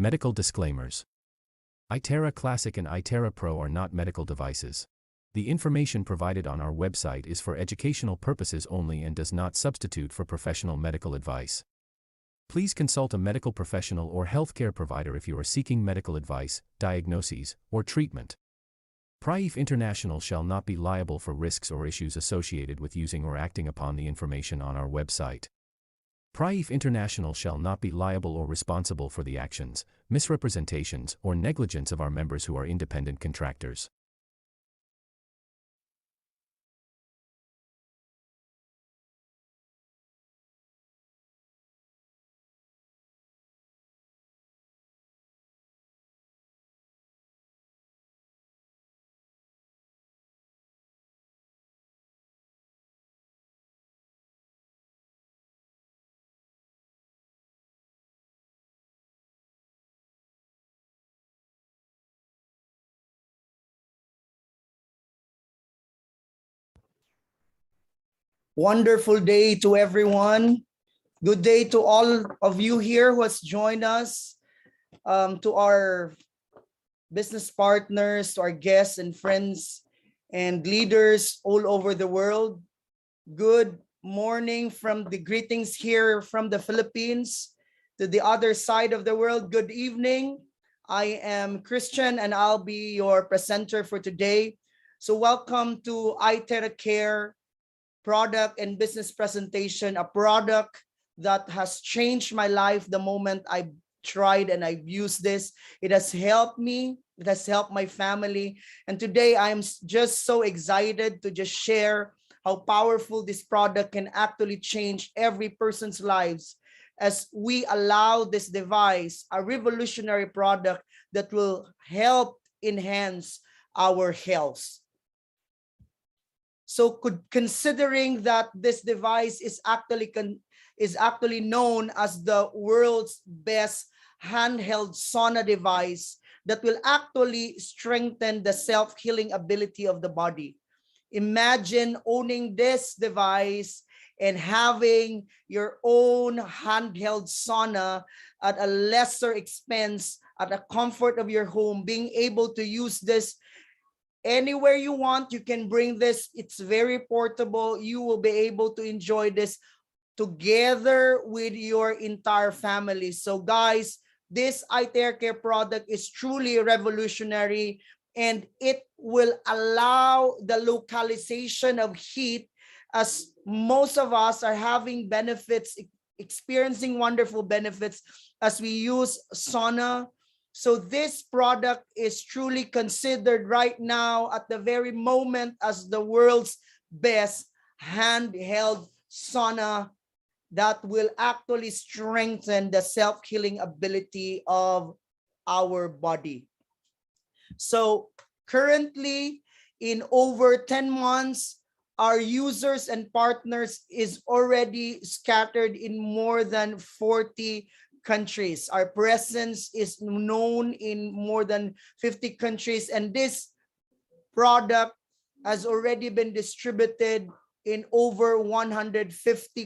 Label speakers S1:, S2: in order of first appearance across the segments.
S1: Medical disclaimers. Itera Classic and Itera Pro are not medical devices. The information provided on our website is for educational purposes only and does not substitute for professional medical advice. Please consult a medical professional or healthcare provider if you are seeking medical advice, diagnoses, or treatment. Praif International shall not be liable for risks or issues associated with using or acting upon the information on our website. Praif International shall not be liable or responsible for the actions, misrepresentations, or negligence of our members who are independent contractors.
S2: Wonderful day to everyone. Good day to all of you here who has joined us, to our business partners, to our guests and friends and leaders all over the world. Good morning from the greetings here from the Philippines to the other side of the world. Good evening. I am Christian and I'll be your presenter for today. So welcome to IteraCare product and business presentation, a product that has changed my life the moment I tried and I've used this. It has helped me, it has helped my family. And today I'm just so excited to just share how powerful this product can actually change every person's lives as we allow this device, a revolutionary product that will help enhance our health. So considering that this device is actually known as the world's best handheld sauna device that will actually strengthen the self-healing ability of the body. Imagine owning this device and having your own handheld sauna at a lesser expense, at the comfort of your home, being able to use this anywhere you want. You can bring this. It's very portable. You will be able to enjoy this together with your entire family. So guys, this IteraCare product is truly revolutionary, and it will allow the localization of heat, as most of us are having benefits, experiencing wonderful benefits as we use sauna. So this product is truly considered right now at the very moment as the world's best handheld sauna that will actually strengthen the self-healing ability of our body. So currently, in over 10 months, our users and partners is already scattered in more than 40 countries. Our presence is known in more than 50 countries, and this product has already been distributed in over 150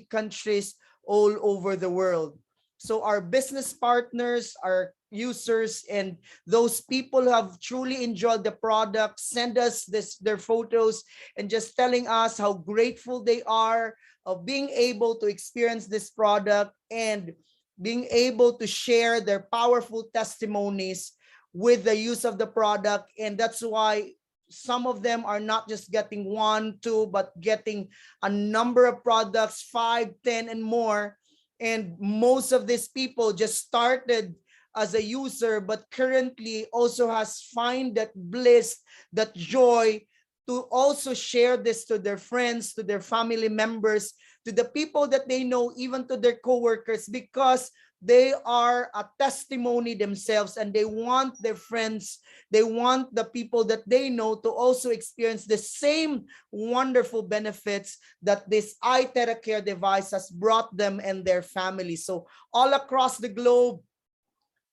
S2: countries all over the world. So our business partners, our users, and those people who have truly enjoyed the product send us their photos and just telling us how grateful they are of being able to experience this product and being able to share their powerful testimonies with the use of the product. And that's why some of them are not just getting 1, 2, but getting a number of products, 5, 10, and more. And most of these people just started as a user, but currently also has find that bliss, that joy to also share this to their friends, to their family members, to the people that they know, even to their coworkers, because they are a testimony themselves and they want their friends, they want the people that they know to also experience the same wonderful benefits that this IteraCare device has brought them and their family. So all across the globe,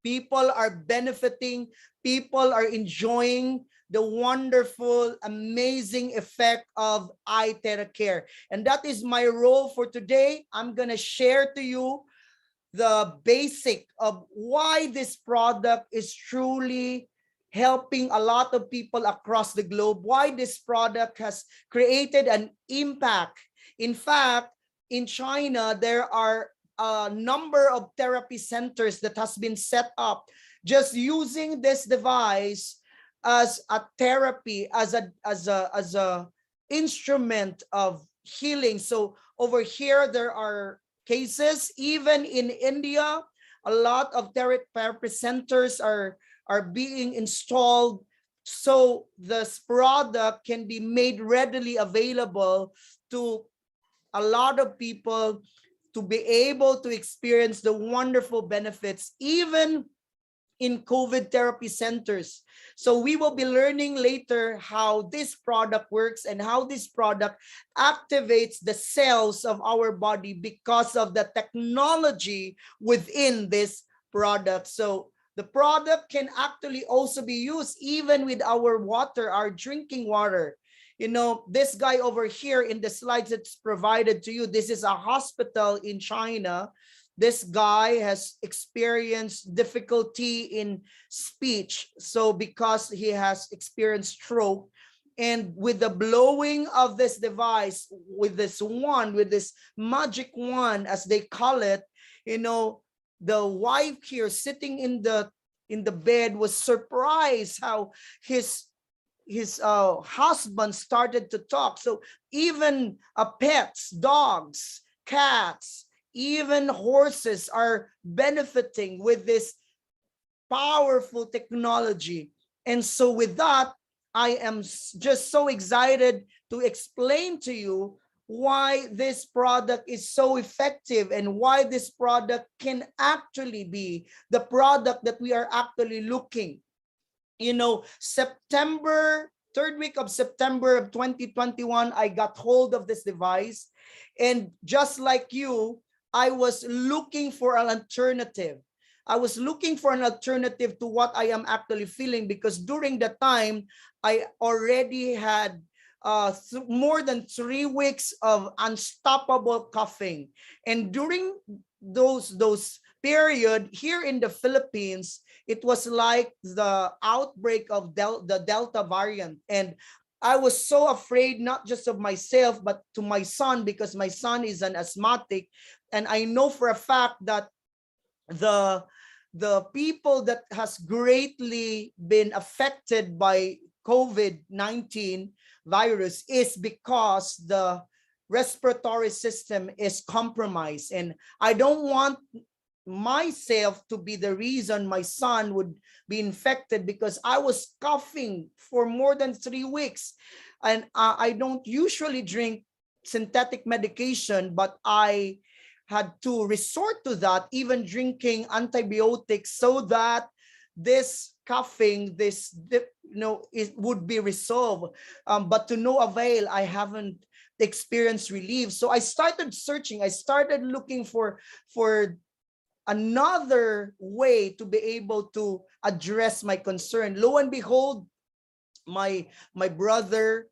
S2: people are benefiting, people are enjoying the wonderful, amazing effect of IteraCare. And that is my role for today. I'm going to share to you the basic of why this product is truly helping a lot of people across the globe, why this product has created an impact. In fact, in China, there are a number of therapy centers that has been set up just using this device as a therapy, as a instrument of healing. So over here, there are cases, even in India, a lot of therapy centers are being installed so this product can be made readily available to a lot of people to be able to experience the wonderful benefits, even in COVID therapy centers. So we will be learning later how this product works and how this product activates the cells of our body because of the technology within this product. So the product can actually also be used even with our water, our drinking water. You know, this guy over here in the slides that's provided to you, this is a hospital in China. This guy has experienced difficulty in speech. So because he has experienced stroke, and with the blowing of this device, with this magic wand, as they call it, you know, the wife here sitting in the bed was surprised how his husband started to talk. So even pets, dogs, cats, even horses are benefiting with this powerful technology. And so with that, I am just so excited to explain to you why this product is so effective and why this product can actually be the product that we are actually looking. You know, third week of September of 2021, I got hold of this device. And just like you, I was looking for an alternative. I was looking for an alternative to what I am actually feeling, because during the time, I already had more than 3 weeks of unstoppable coughing. And during those period here in the Philippines, it was like the outbreak of the Delta variant. And I was so afraid, not just of myself, but to my son, because my son is an asthmatic. And I know for a fact that the people that has greatly been affected by COVID-19 virus is because the respiratory system is compromised. And I don't want myself to be the reason my son would be infected, because I was coughing for more than 3 weeks. And I don't usually drink synthetic medication, but I had to resort to that, even drinking antibiotics, so that this coughing, it would be resolved. But to no avail, I haven't experienced relief. So I started searching. I started looking for another way to be able to address my concern. Lo and behold, my brother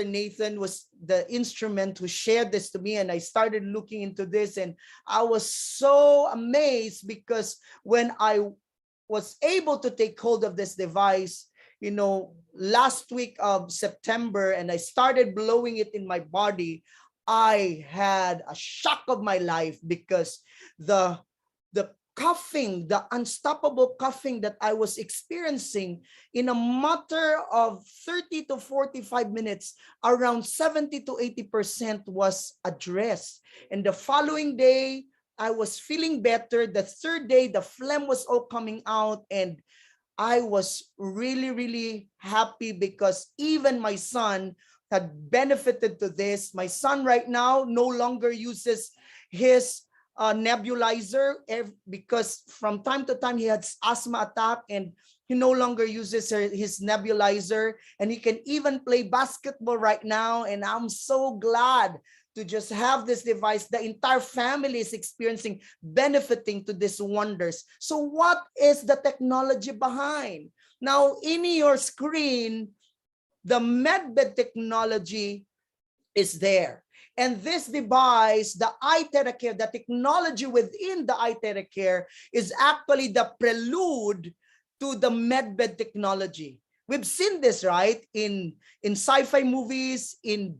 S2: Nathan was the instrument who shared this to me, and I started looking into this, and I was so amazed, because when I was able to take hold of this device, you know, last week of September, and I started blowing it in my body, I had a shock of my life, because the coughing, the unstoppable coughing that I was experiencing, in a matter of 30 to 45 minutes, around 70 to 80% was addressed. And the following day, I was feeling better. The third day, the phlegm was all coming out, and I was really, really happy, because even my son had benefited to this. My son right now no longer uses his nebulizer, because from time to time he had asthma attack, and he no longer uses his nebulizer, and he can even play basketball right now. And I'm so glad to just have this device. The entire family is experiencing, benefiting to these wonders. So what is the technology behind? Now, in your screen, the medbed technology is there. And this device, the IteraCare, the technology within the IteraCare, is actually the prelude to the medbed technology. We've seen this, right? In sci-fi movies, in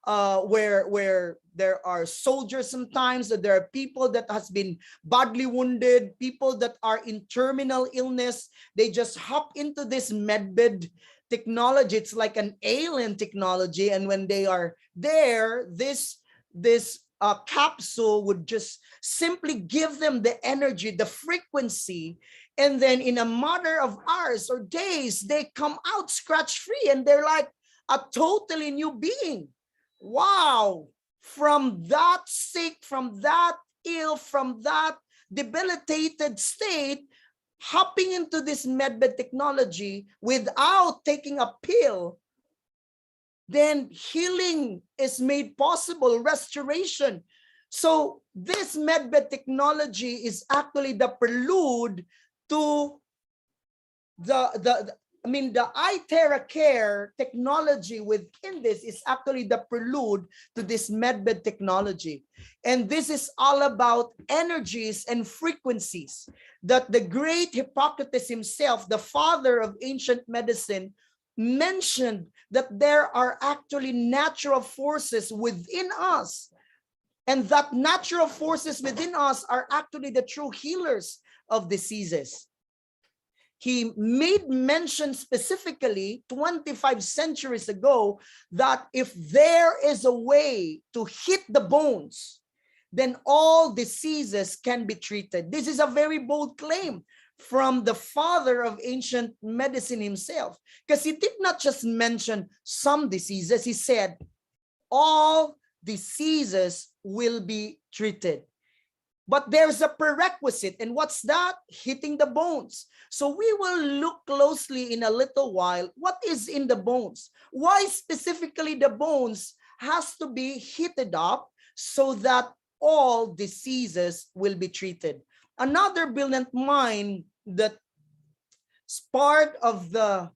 S2: where there are soldiers sometimes, that there are people that has been badly wounded, people that are in terminal illness. They just hop into this medbed technology. It's like an alien technology, and when they are there, this capsule would just simply give them the energy, the frequency, and then in a matter of hours or days, they come out scratch free, and they're like a totally new being. Wow. From that sick, from that ill, from that debilitated state, hopping into this medbed technology without taking a pill, then healing is made possible, restoration. So this medbed technology is actually the prelude to the IteraCare technology within this is actually the prelude to this medbed technology. And this is all about energies and frequencies that the great Hippocrates himself, the father of ancient medicine, mentioned, that there are actually natural forces within us. And that natural forces within us are actually the true healers of diseases. He made mention specifically 25 centuries ago that if there is a way to hit the bones, then all diseases can be treated. This is a very bold claim from the father of ancient medicine himself, because he did not just mention some diseases. He said all diseases will be treated. But there's a prerequisite, and what's that? Hitting the bones. So we will look closely in a little while what is in the bones. Why specifically the bones has to be heated up so that all diseases will be treated. Another brilliant mind that's part of the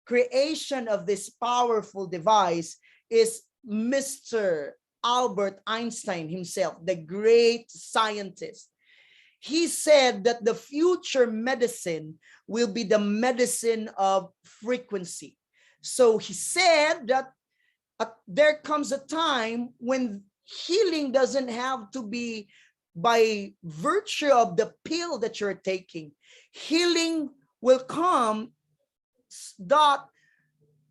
S2: creation of this powerful device is Mr. Albert Einstein himself, the great scientist. He said that the future medicine will be the medicine of frequency. So he said that there comes a time when healing doesn't have to be by virtue of the pill that you're taking. Healing will come that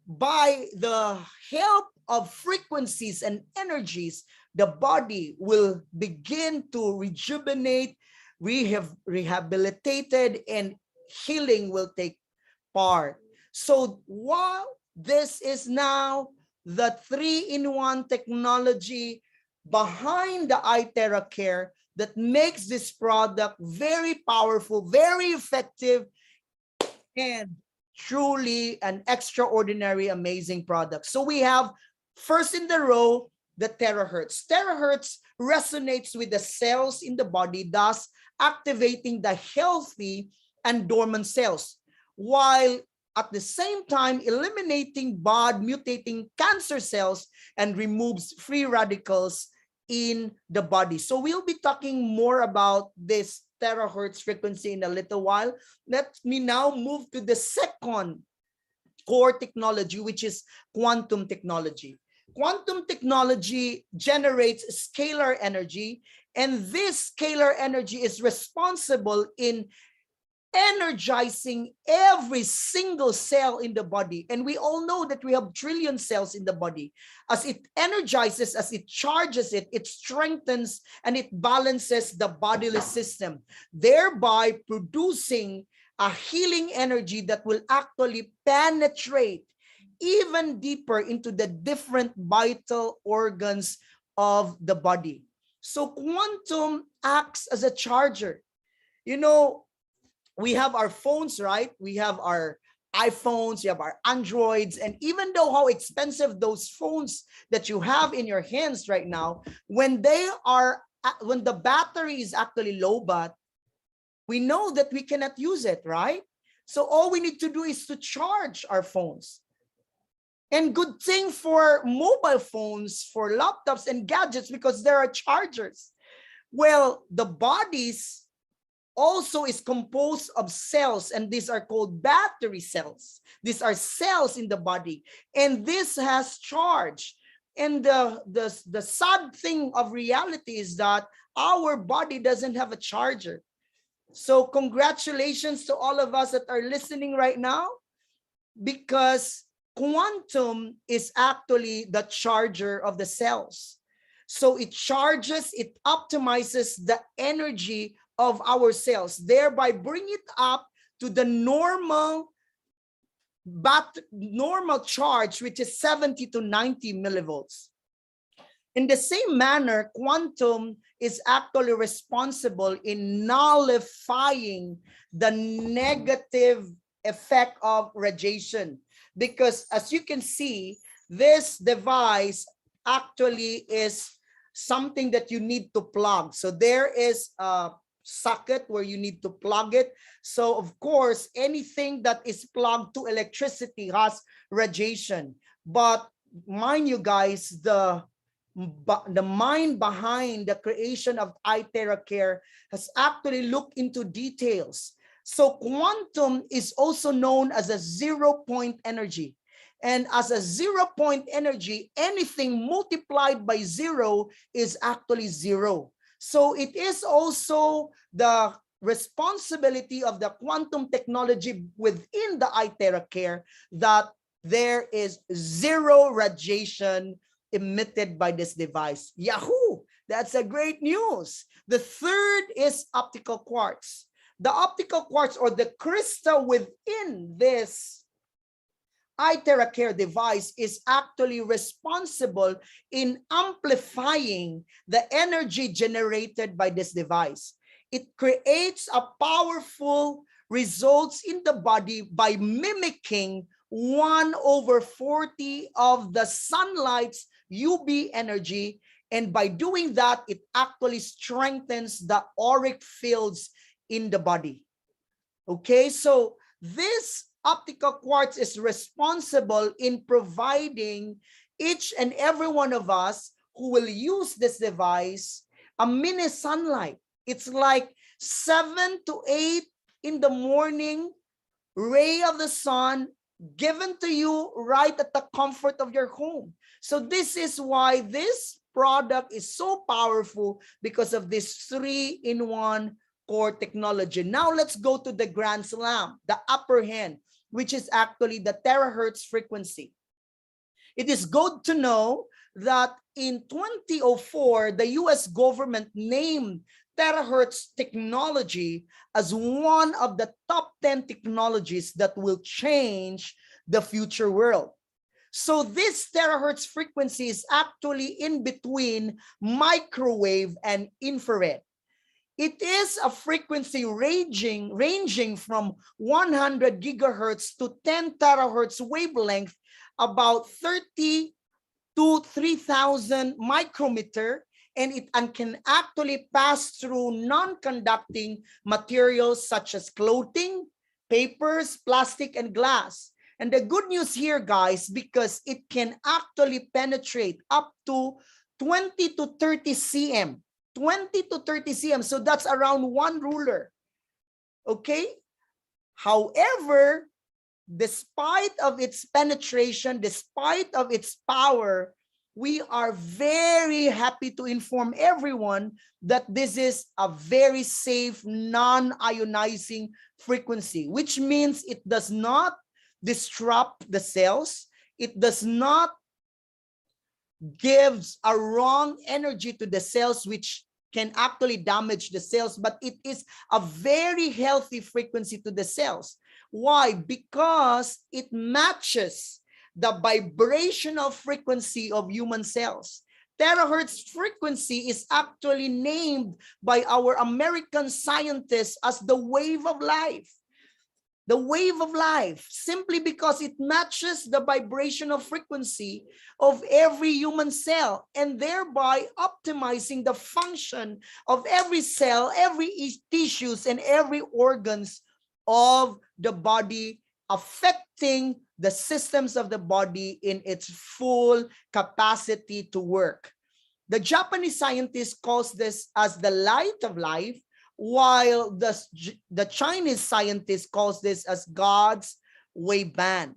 S2: by the help of frequencies and energies, the body will begin to rejuvenate, rehabilitated, and healing will take part. So while this is now the 3-in-1 technology behind the IteraCare that makes this product very powerful, very effective, and truly an extraordinary, amazing product. So we have first in the row, the terahertz. Terahertz resonates with the cells in the body, thus activating the healthy and dormant cells, while at the same time eliminating bad mutating cancer cells and removes free radicals in the body. So we'll be talking more about this terahertz frequency in a little while. Let me now move to the second core technology, which is quantum technology. Quantum technology generates scalar energy, and this scalar energy is responsible in energizing every single cell in the body. And we all know that we have trillion cells in the body. As it energizes, as it charges it, it strengthens and it balances the bodily system, thereby producing a healing energy that will actually penetrate even deeper into the different vital organs of the body. So quantum acts as a charger. You know, we have our phones, right? We have our iPhones, we have our Androids, and even though how expensive those phones that you have in your hands right now, when the battery is actually low, but we know that we cannot use it, right? So all we need to do is to charge our phones. And good thing for mobile phones, for laptops and gadgets, because there are chargers. Well, the bodies also is composed of cells, and these are called battery cells. These are cells in the body, and this has charge. And the sad thing of reality is that our body doesn't have a charger. So congratulations to all of us that are listening right now, because quantum is actually the charger of the cells. So it charges, it optimizes the energy of our cells, thereby bring it up to the normal charge, which is 70 to 90 millivolts. In the same manner, quantum is actually responsible in nullifying the negative effect of radiation, because as you can see, this device actually is something that you need to plug. So there is a socket where you need to plug it. So of course, anything that is plugged to electricity has radiation. But mind you guys, the mind behind the creation of IteraCare has actually looked into details. So quantum is also known as a 0-point energy. And as a 0-point energy, anything multiplied by 0 is actually 0. So it is also the responsibility of the quantum technology within the IteraCare that there is 0 radiation emitted by this device. Yahoo! That's a great news. The third is optical quartz. The optical quartz, or the crystal within this IteraCare device, is actually responsible in amplifying the energy generated by this device. It creates a powerful results in the body by mimicking 1/40 of the sunlight's UV energy. And by doing that, it actually strengthens the auric fields in the body. Okay, so this optical quartz is responsible in providing each and every one of us who will use this device a mini sunlight. It's like 7 to 8 in the morning ray of the sun given to you right at the comfort of your home. So this is why this product is so powerful, because of this 3-in-1 core technology. Now let's go to the grand slam, the upper hand, which is actually the terahertz frequency. It is good to know that in 2004, the US government named terahertz technology as one of the top 10 technologies that will change the future world. So this terahertz frequency is actually in between microwave and infrared. It is a frequency ranging from 100 gigahertz to 10 terahertz wavelength, about 30 to 3,000 micrometer, and it can actually pass through non-conducting materials such as clothing, papers, plastic, and glass. And the good news here, guys, because it can actually penetrate up to 20 to 30 cm. 20 to 30 cm. So that's around 1 ruler. Okay? However, despite of its penetration, despite of its power, we are very happy to inform everyone that this is a very safe, non-ionizing frequency, which means it does not disrupt the cells. It does not gives a wrong energy to the cells, which can actually damage the cells, but it is a very healthy frequency to the cells. Why? Because it matches the vibrational frequency of human cells. Terahertz frequency is actually named by our American scientists as the wave of life. The wave of life, simply because it matches the vibrational frequency of every human cell, and thereby optimizing the function of every cell, every tissues, and every organs of the body, affecting the systems of the body in its full capacity to work. The Japanese scientist calls this as the light of life, while the Chinese scientist calls this as God's wave band.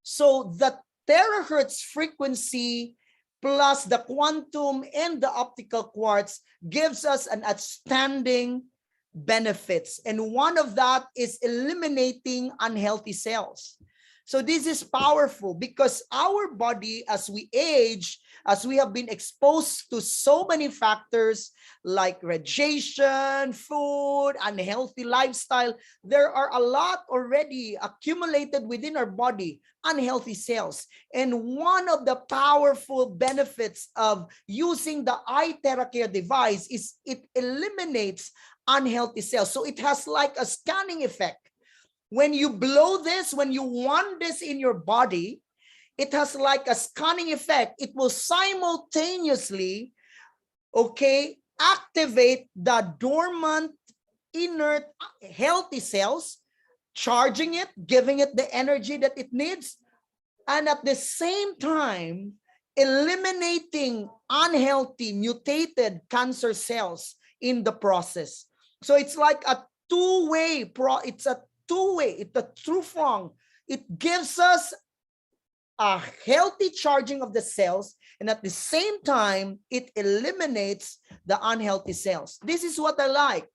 S2: So the terahertz frequency plus the quantum and the optical quartz gives us an outstanding benefits. And one of that is eliminating unhealthy cells. So this is powerful because our body, as we age, as we have been exposed to so many factors like radiation, food, unhealthy lifestyle, there are a lot already accumulated within our body, unhealthy cells. And one of the powerful benefits of using the IteraCare device is it eliminates unhealthy cells. So it has like a scanning effect. When you blow this, when you want this in your body, it has like a scanning effect. It will simultaneously, okay, activate the dormant, inert, healthy cells, charging it, giving it the energy that it needs, and at the same time, eliminating unhealthy, mutated cancer cells in the process. So it's like a two-way, it's a two-pronged. It gives us a healthy charging of the cells, and at the same time, it eliminates the unhealthy cells. This is what I like.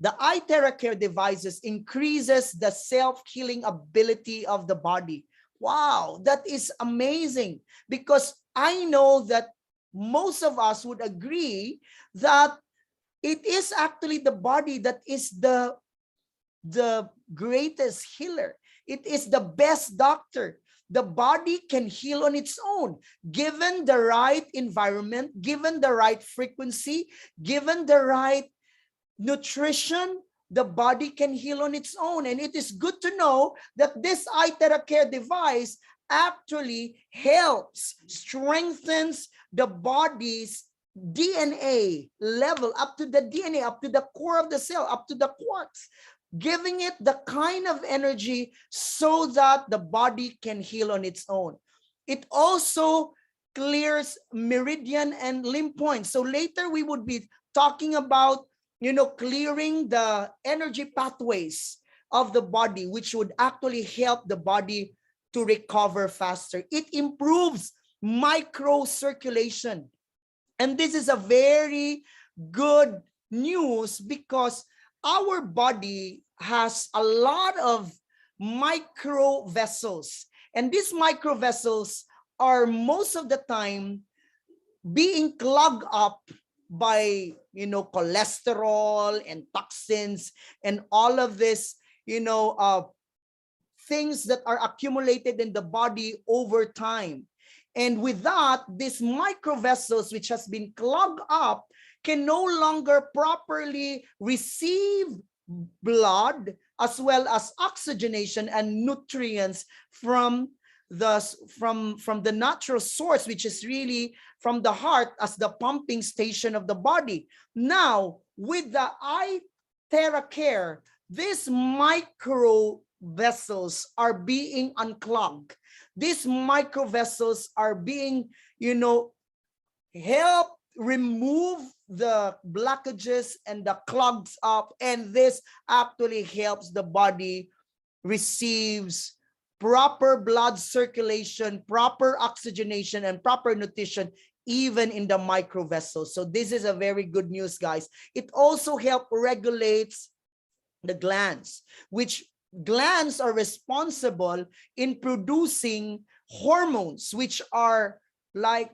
S2: The IteraCare devices increases the self-healing ability of the body. Wow, that is amazing, because I know that most of us would agree that it is actually the body that is the greatest healer. It is the best doctor. The body can heal on its own, given the right environment, given the right frequency, given the right nutrition. The body can heal on its own. And it is good to know that this IteraCare device actually helps, strengthens the body's DNA level, up to the DNA, up to the core of the cell, up to the quarks, giving it the kind of energy so that the body can heal on its own. It also clears meridian and lymph points. So later we would be talking about, clearing the energy pathways of the body, which would actually help the body to recover faster. It improves microcirculation. And this is a very good news because our body has a lot of micro vessels. And these micro vessels are most of the time being clogged up by, cholesterol and toxins and all of this, things that are accumulated in the body over time. And with that, these micro vessels, which has been clogged up, can no longer properly receive blood as well as oxygenation and nutrients from the natural source, which is really from the heart as the pumping station of the body. Now, with the IteraCare, these micro vessels are being unclogged. These micro vessels are being, help remove the blockages and the clogs up, and this actually helps the body receives proper blood circulation, proper oxygenation, and proper nutrition, even in the micro vessels. So this is a very good news, guys. It also helps regulates the glands, which glands are responsible in producing hormones, which are like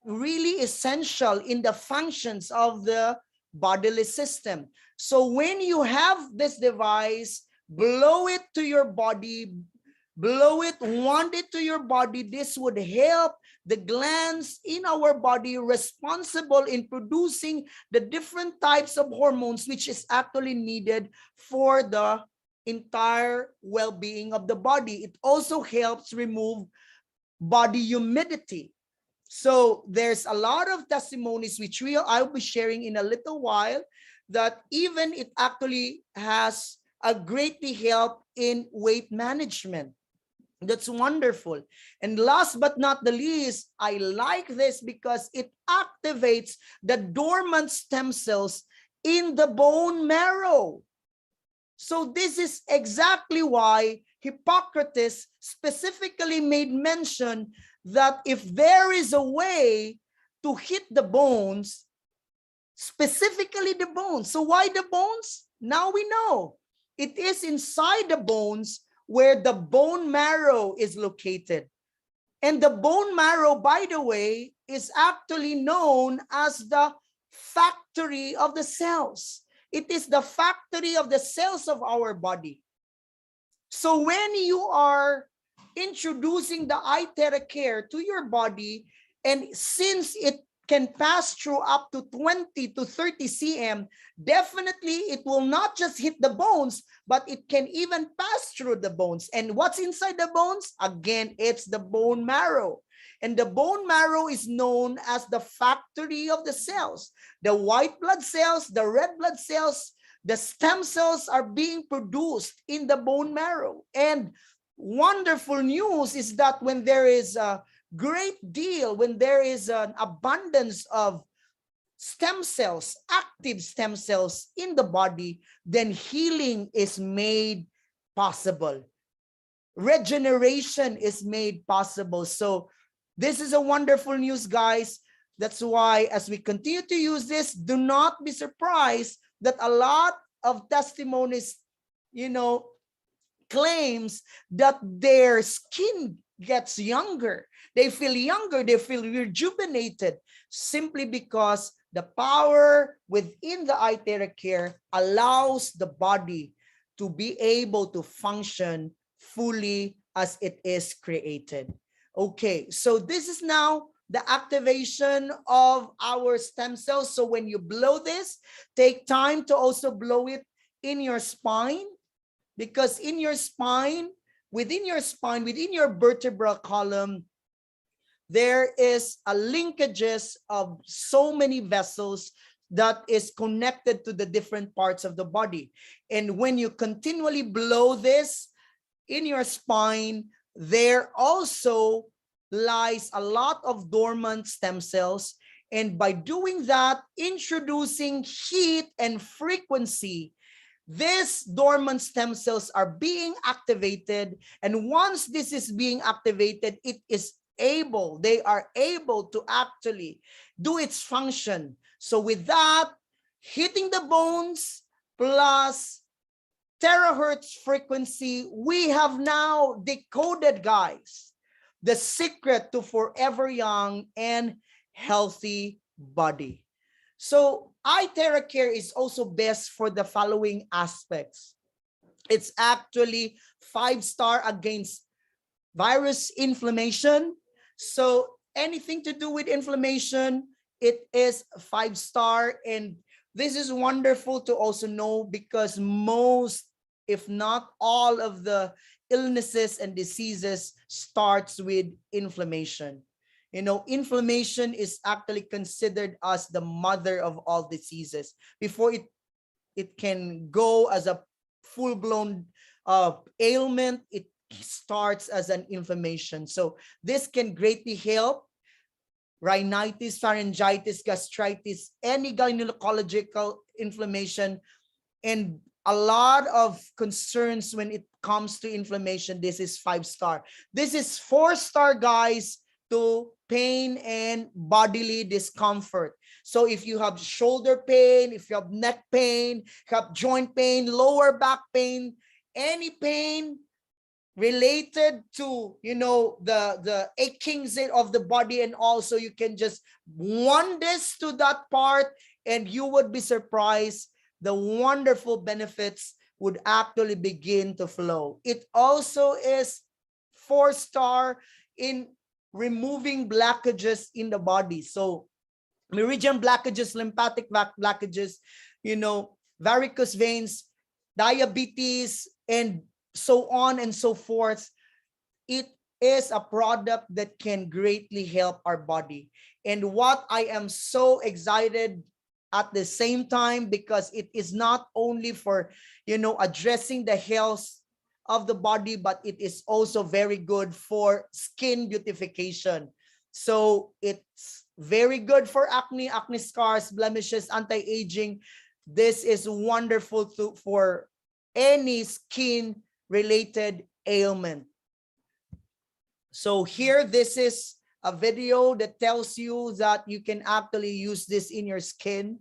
S2: really essential in the functions of the bodily system. So when you have this device, blow it to your body, blow it, wand it to your body, this would help the glands in our body responsible in producing the different types of hormones, which is actually needed for the entire well-being of the body. It also helps remove body humidity. So there's a lot of testimonies which I'll be sharing in a little while, that even it actually has a greatly help in weight management. That's wonderful. And last but not the least, I like this because it activates the dormant stem cells in the bone marrow. So this is exactly why Hippocrates specifically made mention that if there is a way to hit the bones, specifically the bones. So why the bones? Now we know. It is inside the bones where the bone marrow is located. And the bone marrow, by the way, is actually known as the factory of the cells. It is the factory of the cells of our body. So when you are introducing the IteraCare to your body, and since it can pass through up to 20 to 30 cm, definitely it will not just hit the bones, but it can even pass through the bones. And what's inside the bones? Again, it's the bone marrow. And the bone marrow is known as the factory of the cells. The white blood cells, the red blood cells, the stem cells are being produced in the bone marrow. And wonderful news is that when there is a great deal, when there is an abundance of stem cells, active stem cells in the body, then healing is made possible. Regeneration is made possible. So this is a wonderful news, guys. That's why as we continue to use this, do not be surprised that a lot of testimonies, claims that their skin gets younger. They feel younger, they feel rejuvenated simply because the power within the IteraCare allows the body to be able to function fully as it is created. Okay, so this is now the activation of our stem cells. So when you blow this, take time to also blow it in your spine, because in your spine, within your vertebral column, there is a linkages of so many vessels that is connected to the different parts of the body. And when you continually blow this in your spine, there also lies a lot of dormant stem cells. And by doing that, introducing heat and frequency, these dormant stem cells are being activated. And once this is being activated, they are able to actually do its function. So with that, hitting the bones plus terahertz frequency, we have now decoded, guys, the secret to forever young and healthy body. So IteraCare is also best for the following aspects. It's actually 5-star against virus inflammation. So anything to do with inflammation, it is 5-star. And this is wonderful to also know because most, if not all, of the illnesses and diseases starts with inflammation. Inflammation is actually considered as the mother of all diseases. Before it can go as a full-blown ailment, it starts as an inflammation. So this can greatly help rhinitis, pharyngitis, gastritis, any gynecological inflammation, and a lot of concerns when it comes to inflammation. This is 5-star. This is 4-star, guys, to pain and bodily discomfort. So if you have shoulder pain, if you have neck pain, have joint pain, lower back pain, any pain related to the achings of the body, and also you can just want this to that part, and you would be surprised the wonderful benefits would actually begin to flow. It also is 4-star in removing blockages in the body. So meridian blockages, lymphatic blockages, varicose veins, diabetes, and so on and so forth. It is a product that can greatly help our body. And what I am so excited at the same time, because it is not only for, addressing the health of the body, but it is also very good for skin beautification. So it's very good for acne, acne scars, blemishes, anti-aging. This is wonderful for any skin related ailment. So here, this is a video that tells you that you can actually use this in your skin.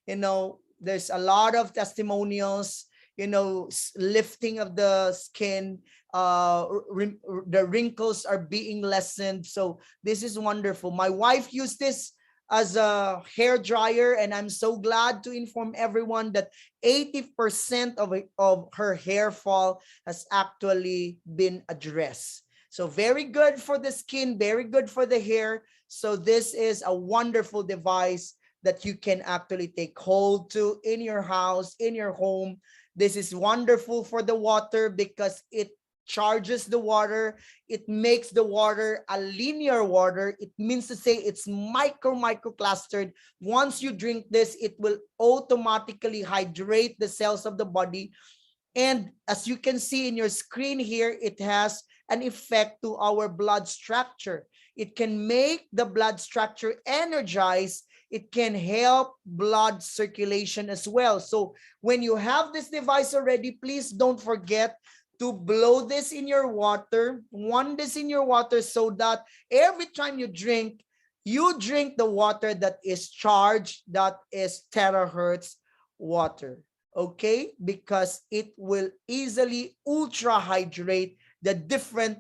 S2: You know, there's a lot of testimonials, you know, lifting of the skin, the wrinkles are being lessened. So this is wonderful. My wife used this as a hair dryer, and I'm so glad to inform everyone that 80% of her hair fall has actually been addressed. So very good for the skin, very good for the hair. So this is a wonderful device that you can actually take hold to in your house, in your home. This is wonderful for the water because it charges the water. It makes the water a linear water. It means to say it's micro clustered. Once you drink this, it will automatically hydrate the cells of the body. And as you can see in your screen here, it has an effect to our blood structure. It can make the blood structure energized. It can help blood circulation as well. So when you have this device already, please don't forget to blow this in your water, this in your water, so that every time you drink the water that is charged, that is terahertz water. Okay, because it will easily ultra hydrate the different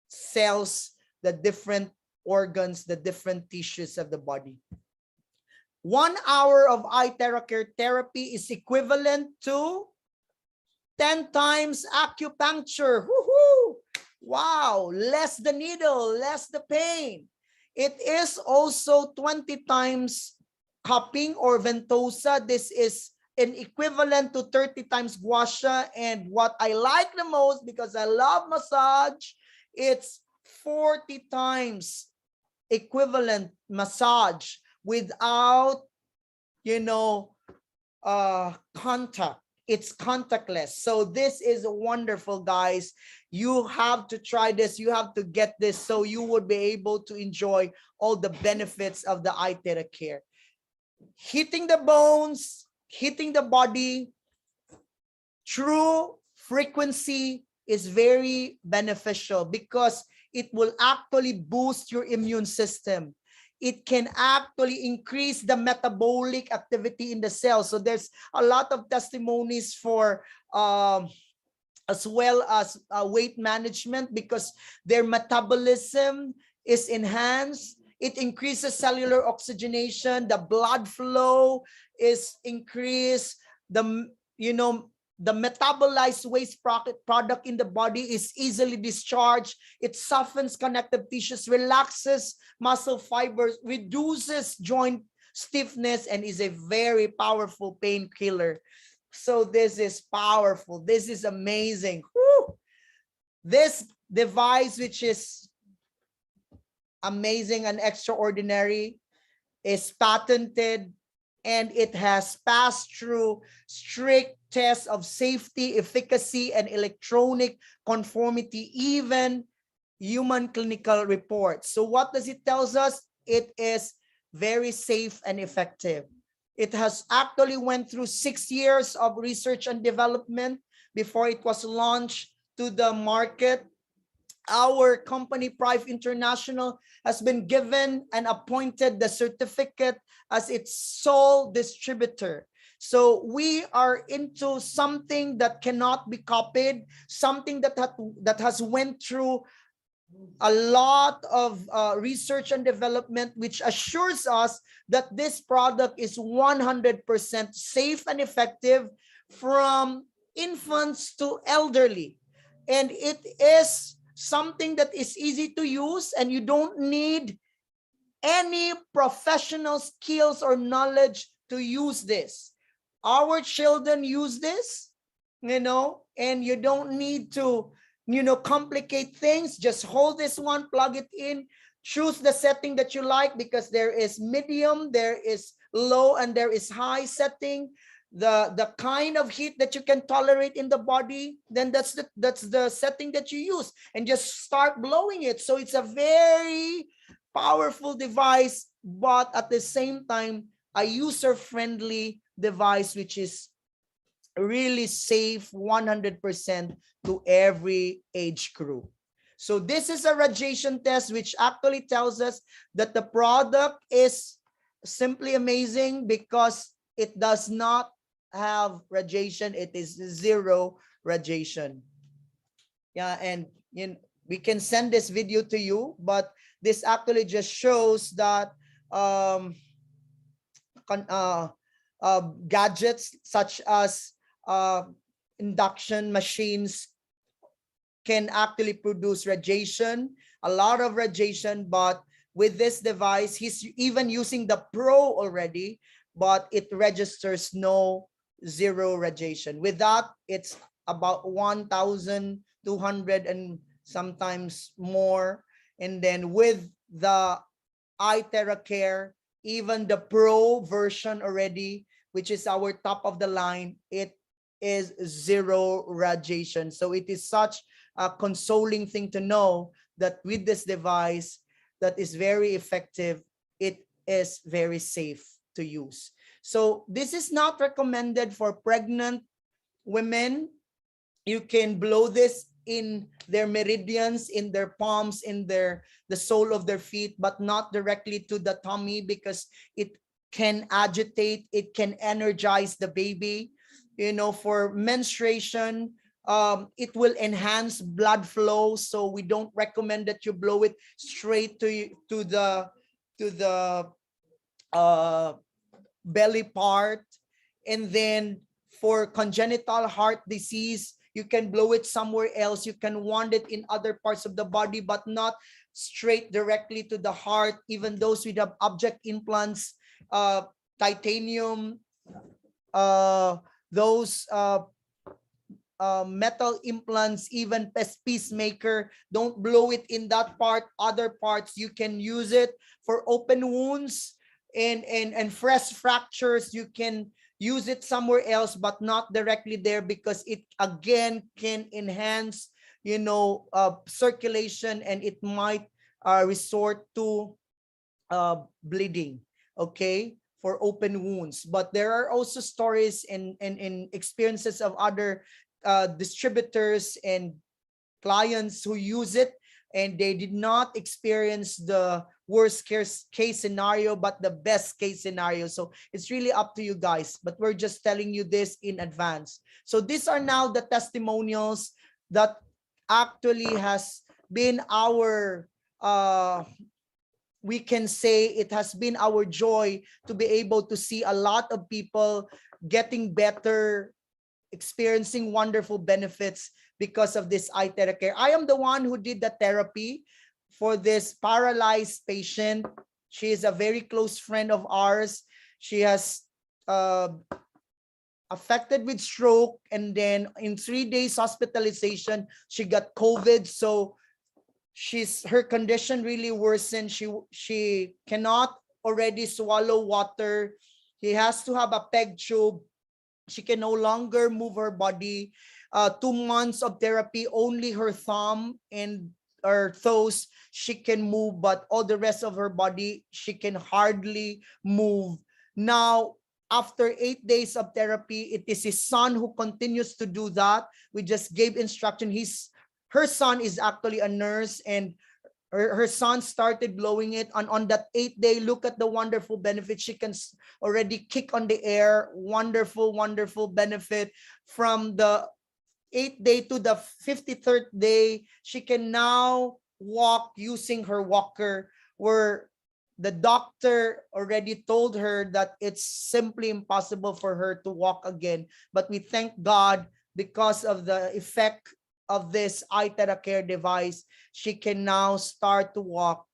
S2: cells, the different organs, the different tissues of the body. 1 hour of IteraCare therapy is equivalent to 10 times acupuncture. Woohoo! Wow, less the needle, less the pain. It is also 20 times cupping or ventosa. This is an equivalent to 30 times gua sha. And what I like the most, because I love massage, it's 40 times equivalent massage without, you know, contact. It's contactless. So this is wonderful, guys. You have to try this. You have to get this so you would be able to enjoy all the benefits of the IteraCare. Hitting the bones, hitting the body, true frequency is very beneficial because it will actually boost your immune system. It can actually increase the metabolic activity in the cell. So there's a lot of testimonies for as well as weight management, because their metabolism is enhanced. It increases cellular oxygenation. The blood flow is increased. The metabolized waste product in the body is easily discharged. It softens connective tissues, relaxes muscle fibers, reduces joint stiffness, and is a very powerful painkiller. So this is powerful. This is amazing. Woo! This device, which is amazing and extraordinary, is patented, and it has passed through strict tests of safety, efficacy, and electronic conformity, even human clinical reports. So what does it tell us? It is very safe and effective. It has actually went through 6 years of research and development before it was launched to the market. Our company, Prive International, has been given and appointed the certificate as its sole distributor. So we are into something that cannot be copied, something that has went through a lot of research and development, which assures us that this product is 100% safe and effective from infants to elderly. And it is something that is easy to use, and you don't need any professional skills or knowledge to use this. Our children use this, and you don't need to complicate things. Just hold this one, plug it in, choose the setting that you like, because there is medium, there is low, and there is high setting. the kind of heat that you can tolerate in the body, then that's the setting that you use, and just start blowing it. So it's a very powerful device, but at the same time a user-friendly device, which is really safe 100% to every age group. So this is a radiation test which actually tells us that the product is simply amazing because it does not have radiation. It is zero radiation. Yeah, and we can send this video to you, but this actually just shows that um, gadgets such as uh, induction machines can actually produce radiation, a lot of radiation, but with this device, he's even using the Pro already, but it registers no zero radiation. With that, it's about 1,200 and sometimes more. And then with the IteraCare, even the Pro version already, which is our top of the line, it is zero radiation. So it is such a consoling thing to know that with this device that is very effective, it is very safe to use. So this is not recommended for pregnant women. You can blow this in their meridians, in their palms, in the sole of their feet, but not directly to the tummy, because it can agitate, it can energize the baby. For menstruation, it will enhance blood flow, so we don't recommend that you blow it straight to the uh, belly part. And then for congenital heart disease, you can blow it somewhere else. You can want it in other parts of the body, but not straight directly to the heart. Even those with object implants, titanium, those metal implants, even pacemaker, don't blow it in that part. Other parts, you can use it for open wounds and fresh fractures. You can use it somewhere else, but not directly there, because it again can enhance circulation, and it might resort to bleeding, okay, for open wounds. But there are also stories and experiences of other distributors and clients who use it, and they did not experience the worst case scenario, but the best case scenario. So it's really up to you guys, but we're just telling you this in advance. So these are now the testimonials that actually has been our we can say it has been our joy to be able to see a lot of people getting better, experiencing wonderful benefits because of this IteraCare. I am the one who did the therapy for this paralyzed patient. She is a very close friend of ours. She has affected with stroke, and then in 3 days hospitalization, she got COVID. So her condition really worsened. She cannot already swallow water. He has to have a peg tube. She can no longer move her body. 2 months of therapy, only her thumb and her toes she can move, but all the rest of her body she can hardly move. Now, after 8 days of therapy, it is his son who continues to do that. We just gave instruction. Her son is actually a nurse, and her son started blowing it. And on that 8th day, look at the wonderful benefit. She can already kick on the air. Wonderful, wonderful benefit. From the 8th day to the 53rd day, she can now walk using her walker, where the doctor already told her that it's simply impossible for her to walk again. But we thank God, because of the effect of this IteraCare device, she can now start to walk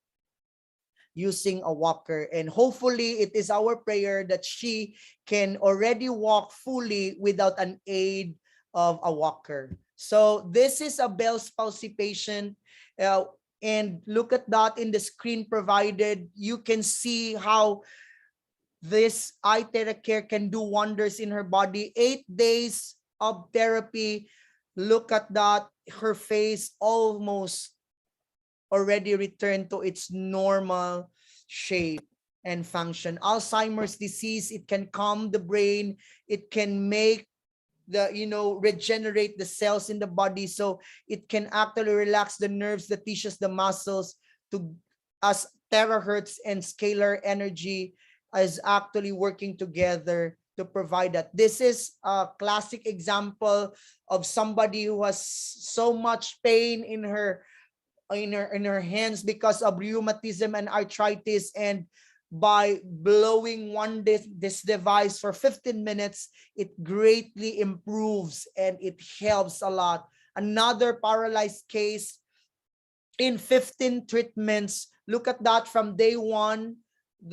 S2: using a walker. And hopefully, it is our prayer that she can already walk fully without an aid of a walker. So this is a Bell's palsy patient. And look at that in the screen provided. You can see how this IteraCare can do wonders in her body. 8 days of therapy. Look at that. Her face almost already returned to its normal shape and function. Alzheimer's disease, it can calm the brain. It can make the, regenerate the cells in the body. So it can actually relax the nerves, the tissues, the muscles, to as terahertz and scalar energy is actually working together to provide that. This is a classic example of somebody who has so much pain in her hands because of rheumatism and arthritis, and by blowing this device for 15 minutes, it greatly improves and it helps a lot. Another paralyzed case, in 15 treatments, look at that. From day one,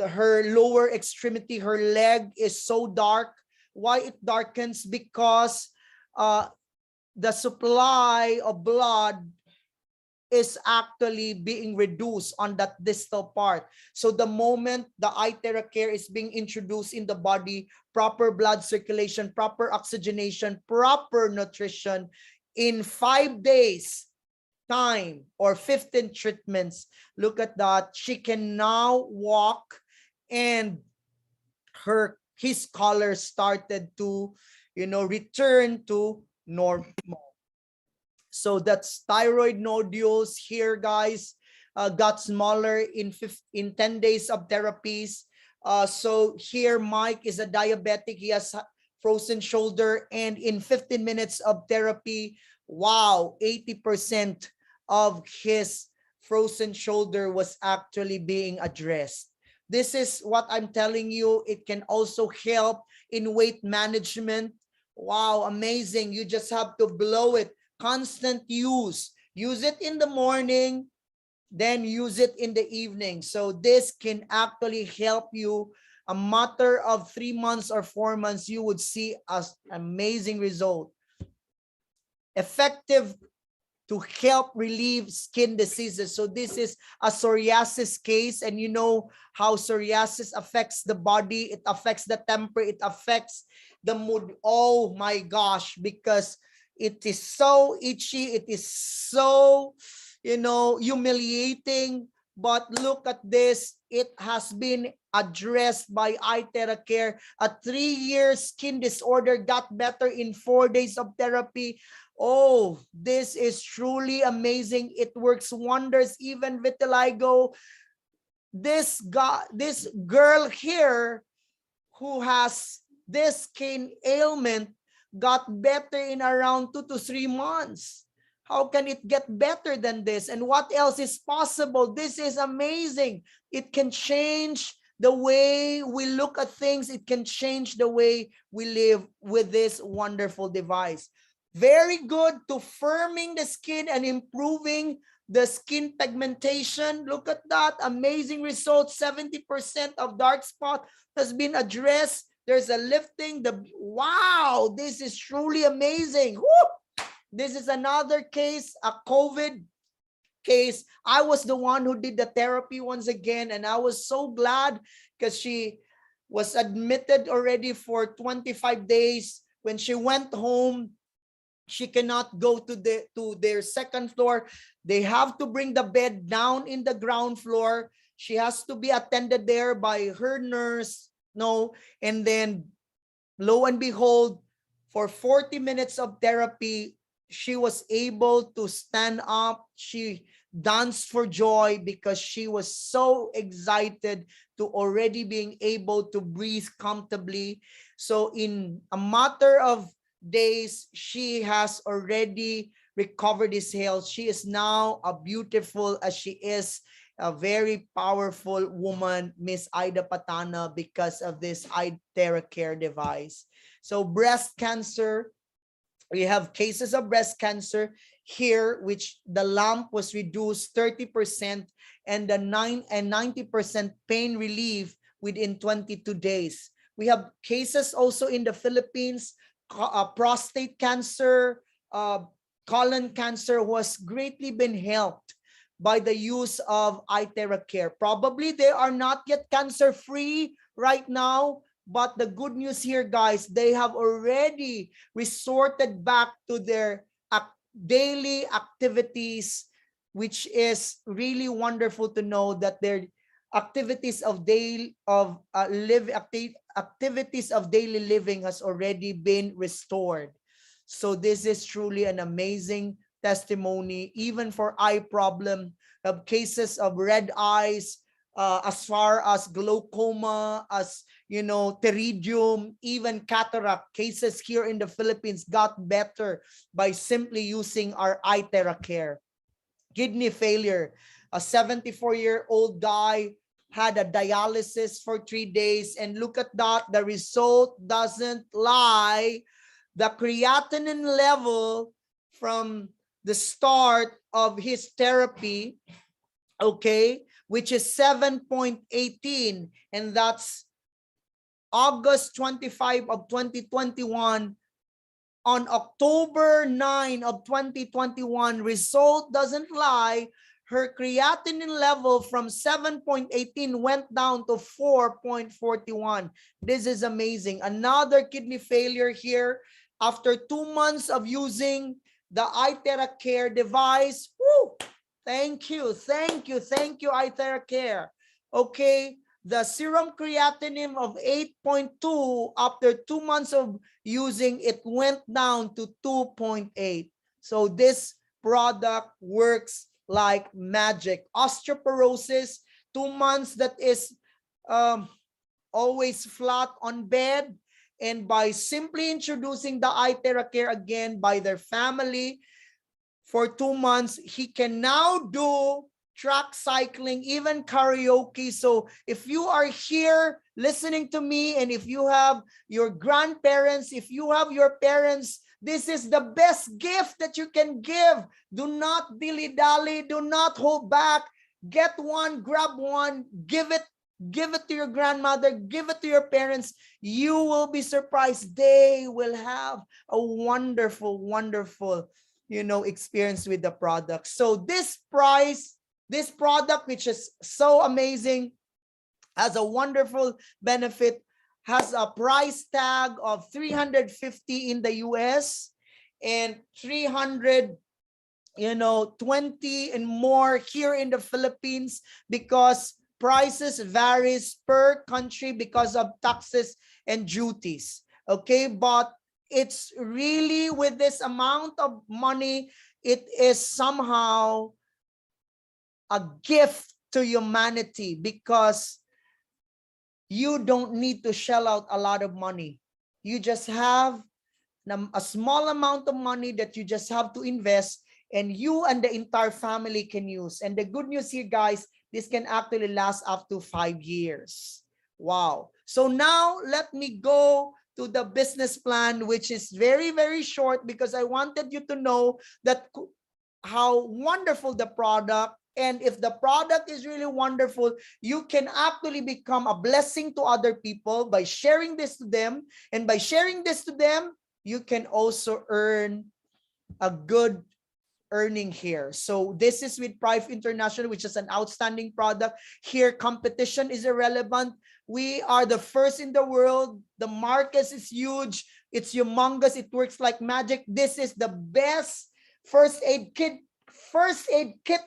S2: her lower extremity, her leg is so dark. Why it darkens? Because the supply of blood is actually being reduced on that distal part. So the moment the IteraCare is being introduced in the body, proper blood circulation, proper oxygenation, proper nutrition, in 5 days time or 15 treatments, look at that, she can now walk, and his color started to return to normal. So that's thyroid nodules here, guys, got smaller in 10 days of therapies. So here Mike is a diabetic, he has frozen shoulder, and in 15 minutes of therapy, wow, 80% of his frozen shoulder was actually being addressed. This is what I'm telling you. It can also help in weight management. Wow, amazing. You just have to blow it. Constant use. Use it in the morning, then use it in the evening. So this can actually help you. A matter of 3 months or 4 months, you would see an amazing result. Effective to help relieve skin diseases. So this is a psoriasis case, and you know how psoriasis affects the body. It affects the temper. It affects the mood. Oh my gosh, because it is so itchy. It is so, humiliating. But look at this. It has been addressed by IteraCare. A 3-year skin disorder got better in 4 days of therapy. Oh, this is truly amazing. It works wonders. Even vitiligo. This girl here who has this skin ailment got better in around 2 to 3 months. How can it get better than this? And what else is possible? This is amazing. It can change the way we look at things. It can change the way we live with this wonderful device. Very good to firming the skin and improving the skin pigmentation. Look at that. Amazing results. 70% of dark spot has been addressed. There's a lifting. Wow, this is truly amazing. Woo! This is another case, a COVID case. I was the one who did the therapy once again, and I was so glad because she was admitted already for 25 days. When she went home, she cannot go to their second floor. They have to bring the bed down in the ground floor. She has to be attended there by her nurse. No, and then lo and behold, for 40 minutes of therapy, she was able to stand up. She danced for joy because she was so excited to already being able to breathe comfortably. So in a matter of days, she has already recovered his health. She is now a beautiful as she is, a very powerful woman, Miss Ida Patana, because of this IteraCare device. So breast cancer, we have cases of breast cancer here, which the lump was reduced 30% and the 90% pain relief within 22 days. We have cases also in the Philippines, prostate cancer, colon cancer was greatly been helped by the use of IteraCare. Probably they are not yet cancer-free right now, but the good news here, guys, they have already resorted back to their daily activities, which is really wonderful to know that their activities of activities of daily living has already been restored. So this is truly an amazing testimony, even for eye problem, of cases of red eyes, as far as glaucoma, as pterygium, even cataract cases here in the Philippines got better by simply using our IteraCare. Kidney failure, a 74-year-old guy had a dialysis for 3 days, and look at that, the result doesn't lie. The creatinine level from the start of his therapy, okay, which is 7.18, and that's August 25 of 2021. On October 9 of 2021, result doesn't lie, her creatinine level from 7.18 went down to 4.41. This is amazing. Another kidney failure here after 2 months of using the IteraCare device. Woo! Thank you, IteraCare. Okay, the serum creatinine of 8.2 after 2 months of using it went down to 2.8. So this product works like magic. Osteoporosis, 2 months that is always flat on bed, and by simply introducing the IteraCare again by their family for 2 months, he can now do track cycling, even karaoke. So if you are here listening to me, and if you have your grandparents, if you have your parents, this is the best gift that you can give. Do not dilly-dally, do not hold back. Get one, grab one, give it to your grandmother, give it to your parents. You will be surprised. They will have a wonderful, wonderful, experience with the product. So this product, which is so amazing, has a wonderful benefit, has a price tag of $350 in the US and 320 and more here in the Philippines, because prices varies per country because of taxes and duties. Okay, but it's really, with this amount of money, it is somehow a gift to humanity, because you don't need to shell out a lot of money. You just have a small amount of money that you just have to invest, and you and the entire family can use. And the good news here, guys, this can actually last up to 5 years. Wow. So now let me go to the business plan, which is very, very short, because I wanted you to know that how wonderful the product. And if the product is really wonderful, you can actually become a blessing to other people by sharing this to them. And by sharing this to them, you can also earn a good earning here. So this is with Prive International, which is an outstanding product. Here, competition is irrelevant. We are the first in the world. The market is huge. It's humongous. It works like magic. This is the best first aid kit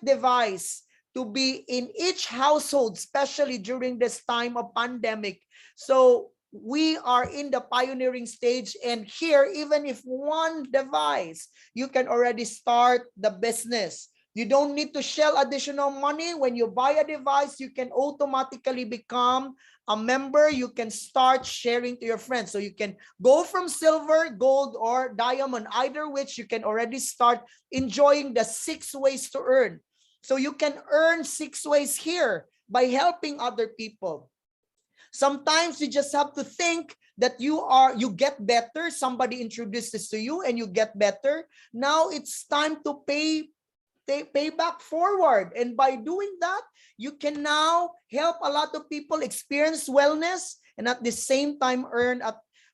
S2: device to be in each household, especially during this time of pandemic. So we are in the pioneering stage, and here, even if one device, you can already start the business. You don't need to shell additional money. When you buy a device, you can automatically become a member. You can start sharing to your friends. So you can go from silver, gold, or diamond, either which you can already start enjoying the 6 ways to earn. So you can earn 6 ways here by helping other people. Sometimes you just have to think that you get better. Somebody introduces to you and you get better. Now it's time to pay back forward. And by doing that, you can now help a lot of people experience wellness, and at the same time earn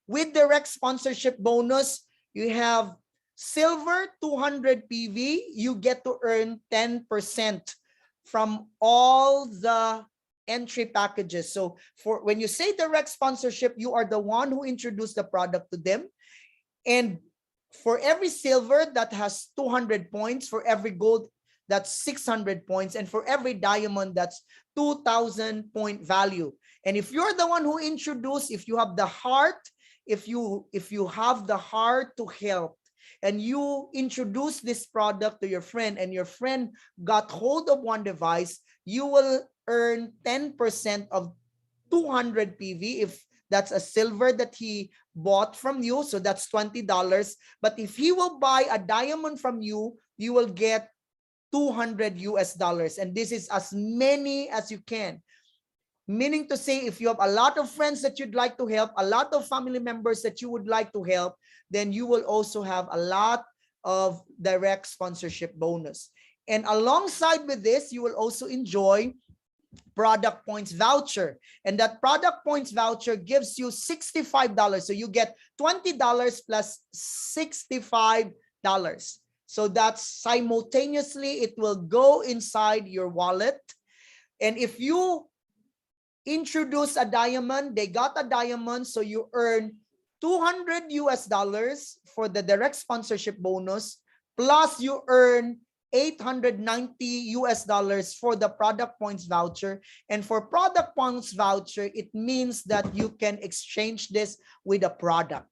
S2: with direct sponsorship bonus. You have silver 200 PV, you get to earn 10% from all the entry packages. So for when you say direct sponsorship, you are the one who introduced the product to them. And for every silver, that has 200 points. For every gold, that's 600 points. And for every diamond, that's 2,000 point value. And if you're the one who introduced, if you have the heart, if you have the heart to help, and you introduce this product to your friend, and your friend got hold of one device, you will earn 10% of 200 PV if that's a silver that he bought from you. So that's $20. But if he will buy a diamond from you, you will get 200 US dollars. And this is as many as you can. Meaning to say, if you have a lot of friends that you'd like to help, a lot of family members that you would like to help, then you will also have a lot of direct sponsorship bonus. And alongside with this, you will also enjoy product points voucher. And that product points voucher gives you $65. So you get $20 plus $65. So that's simultaneously, it will go inside your wallet. And if you introduce a diamond, they got a diamond, so you earn 200 US dollars for the direct sponsorship bonus, plus you earn 890 US dollars for the product points voucher. And for product points voucher, it means that you can exchange this with a product.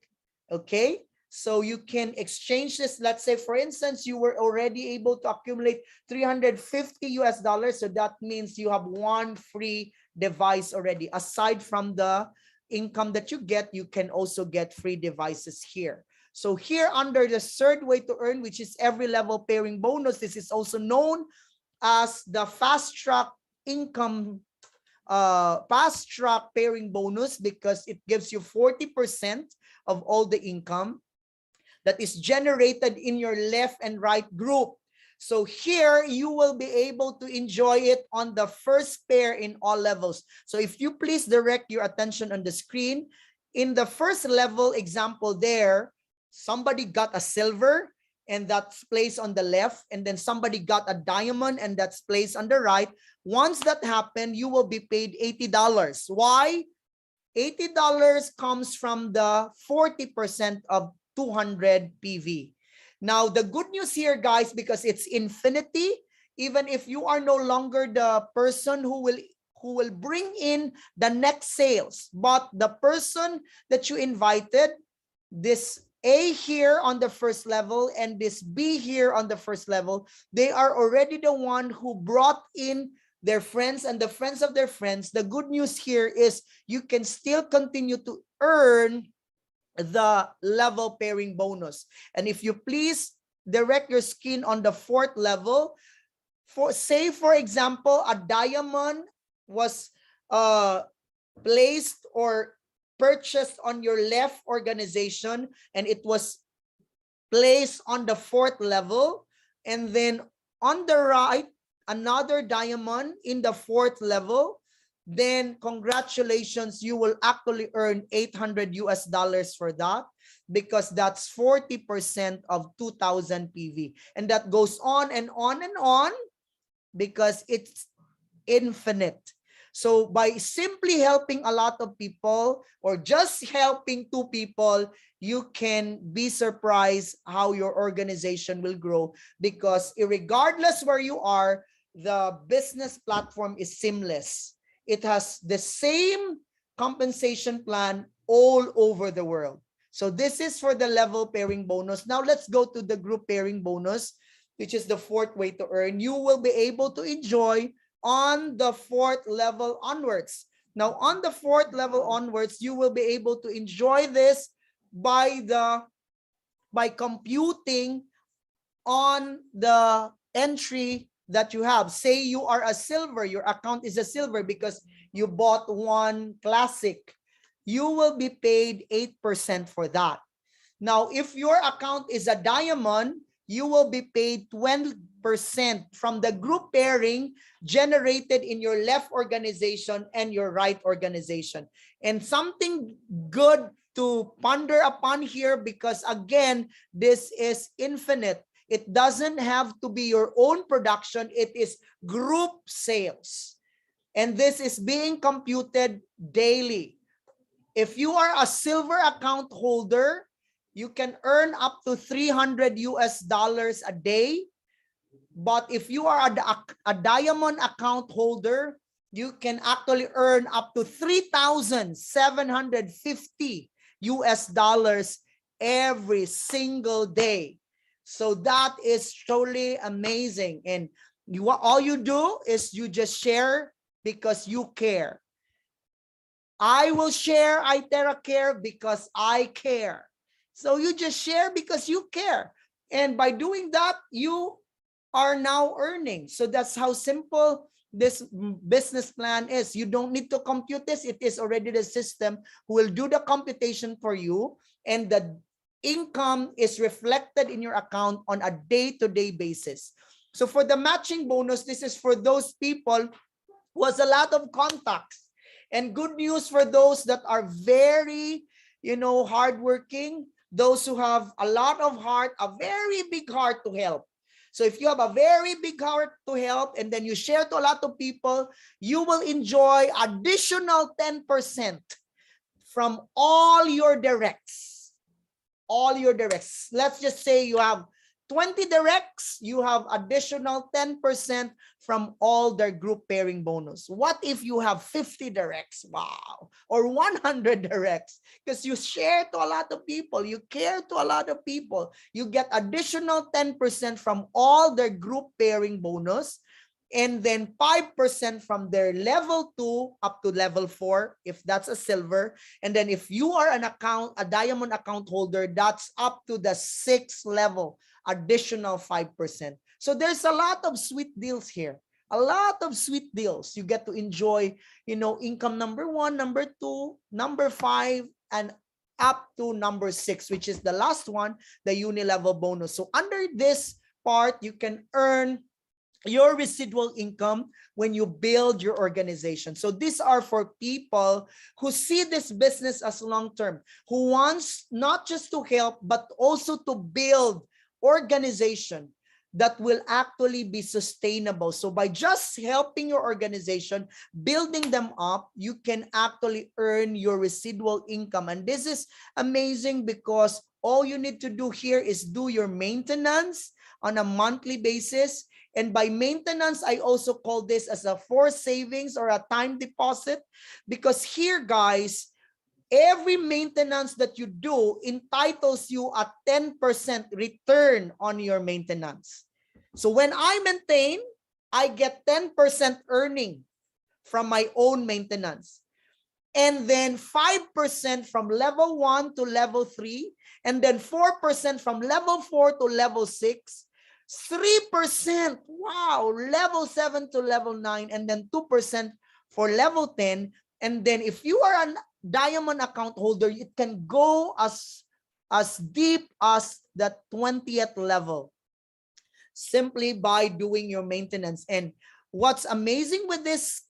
S2: Okay, so you can exchange this. Let's say, for instance, you were already able to accumulate 350 US dollars. So that means you have one free device already. Aside from the income that you get, you can also get free devices here. So here under the third way to earn, which is every level pairing bonus, this is also known as the fast track income, fast track pairing bonus, because it gives you 40% of all the income that is generated in your left and right group. So here you will be able to enjoy it on the first pair in all levels. So if you please direct your attention on the screen, in the first level example there, somebody got a silver and that's placed on the left, and then somebody got a diamond and that's placed on the right. Once that happened, you will be paid $80. Why? $80 comes from the 40% of 200 PV. Now, the good news here, guys, because it's infinity, even if you are no longer the person who will bring in the next sales, but the person that you invited, this A here on the first level and this B here on the first level, they are already the one who brought in their friends and the friends of their friends. The good news here is you can still continue to earn the level pairing bonus. And if you please direct your skin on the fourth level, for example, a diamond was placed or purchased on your left organization and it was placed on the fourth level, and then on the right another diamond in the fourth level, then congratulations, you will actually earn 800 US dollars for that, because that's 40% of 2000 PV. And that goes on and on and on because it's infinite. So by simply helping a lot of people or just helping 2 people, you can be surprised how your organization will grow, because regardless where you are, the business platform is seamless. It has the same compensation plan all over the world. So this is for the level pairing bonus. Now let's go to the group pairing bonus, which is the fourth way to earn. You will be able to enjoy on the fourth level onwards. Now on the fourth level onwards, you will be able to enjoy this by computing on the entry that you have. Say you are a silver, your account is a silver because you bought one classic. You will be paid 8% for that. Now, if your account is a diamond, you will be paid 20% from the group pairing generated in your left organization and your right organization. And something good to ponder upon here, because again, this is infinite. It doesn't have to be your own production. It is group sales. And this is being computed daily. If you are a silver account holder, you can earn up to $300 a day. But if you are a diamond account holder, you can actually earn up to $3,750 every single day. So that is truly amazing. And all you do is you just share because you care. I will share IteraCare because I care. So you just share because you care. And by doing that, you are now earning. So that's how simple this business plan is. You don't need to compute this. It is already the system who will do the computation for you. And the income is reflected in your account on a day-to-day basis. So for the matching bonus, this is for those people who has a lot of contacts. And good news for those that are very, hardworking, those who have a lot of heart, a very big heart to help. So if you have a very big heart to help and then you share to a lot of people, you will enjoy additional 10% from all your directs. All your directs. Let's just say you have 20 directs, you have additional 10% from all their group pairing bonus. What if you have 50 directs? Wow. Or 100 directs, because you share to a lot of people, you care to a lot of people. You get additional 10% from all their group pairing bonus, and then 5% from their level 2 up to level 4, if that's a silver. And then if you are a diamond account holder, that's up to the 6th level, additional 5%. So there's a lot of sweet deals here. A lot of sweet deals. You get to enjoy, income number 1, number 2, number 5, and up to number 6, which is the last one, the uni-level bonus. So under this part, you can earn your residual income when you build your organization. So these are for people who see this business as long-term, who wants not just to help, but also to build organization that will actually be sustainable. So by just helping your organization, building them up, you can actually earn your residual income. And this is amazing because all you need to do here is do your maintenance on a monthly basis. And by maintenance, I also call this as a forced savings or a time deposit, because here, guys, every maintenance that you do entitles you a 10% return on your maintenance. So when I maintain, I get 10% earning from my own maintenance. And then 5% from level 1 to level 3. And then 4% from level 4 to level 6. 3%, wow, level 7 to level 9, and then 2% for level 10. And then if you are a diamond account holder, it can go as deep as the 20th level simply by doing your maintenance. And what's amazing with this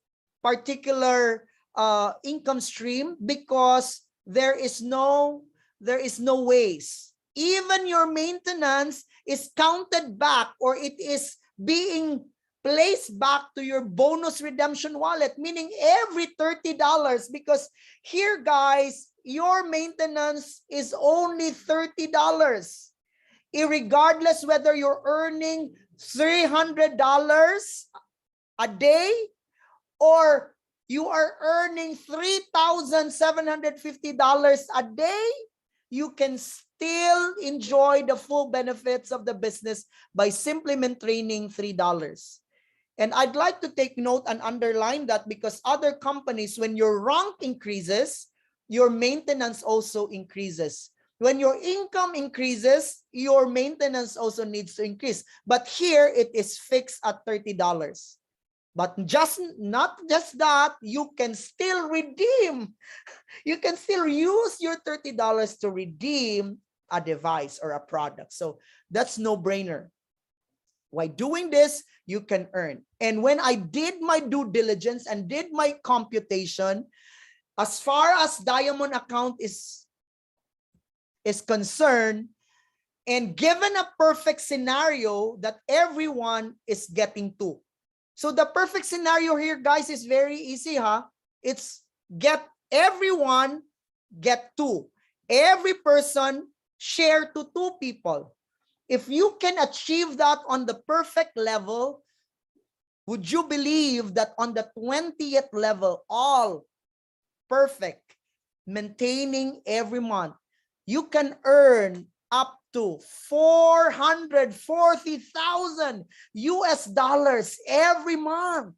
S2: particular income stream, because there is no waste. Even your maintenance is counted back, or it is being placed back to your bonus redemption wallet, meaning every $30, because here, guys, your maintenance is only $30, irregardless whether you're earning $300 a day or you are earning $3,750 a day. You can still enjoy the full benefits of the business by simply maintaining $3. And I'd like to take note and underline that, because other companies, when your rank increases, your maintenance also increases. When your income increases, your maintenance also needs to increase. But here it is fixed at $30. But not just that, you can still redeem. You can still use your $30 to redeem a device or a product. So that's no brainer. By doing this, you can earn. And when I did my due diligence and did my computation, as far as diamond account is concerned, And given a perfect scenario that everyone is getting 2. So the perfect scenario here, guys, is very easy, huh? It's get everyone get 2. Every person share to 2 people. If you can achieve that on the perfect level, would you believe that on the 20th level, all perfect, maintaining every month, you can earn up to 440,000 US dollars every month.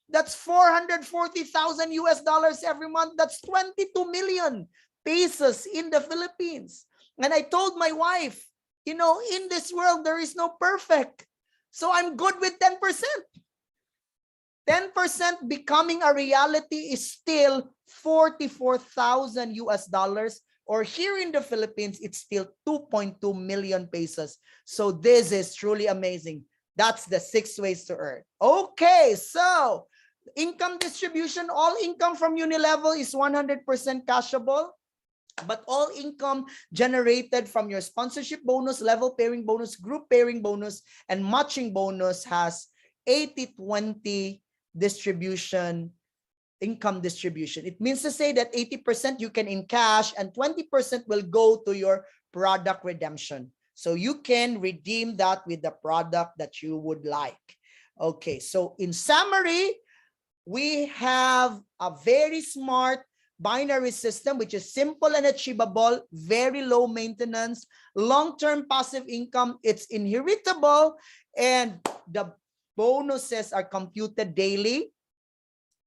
S2: That's 440,000 US dollars every month. That's 22 million pesos in the Philippines. And I told my wife, you know, in this world, there is no perfect. So I'm good with 10%. 10% becoming a reality is still 44,000 US dollars, or here in the Philippines, it's still 2.2 million pesos. So this is truly amazing. That's the 6 ways to earn. Okay, so income distribution, all income from Unilevel is 100% cashable. But all income generated from your sponsorship bonus, level pairing bonus, group pairing bonus, and matching bonus has 80-20 distribution, income distribution. It means to say that 80% you can in cash and 20% will go to your product redemption. So you can redeem that with the product that you would like. Okay, so in summary, we have a very smart binary system, which is simple and achievable, very low maintenance, long-term passive income, it's inheritable, and the bonuses are computed daily.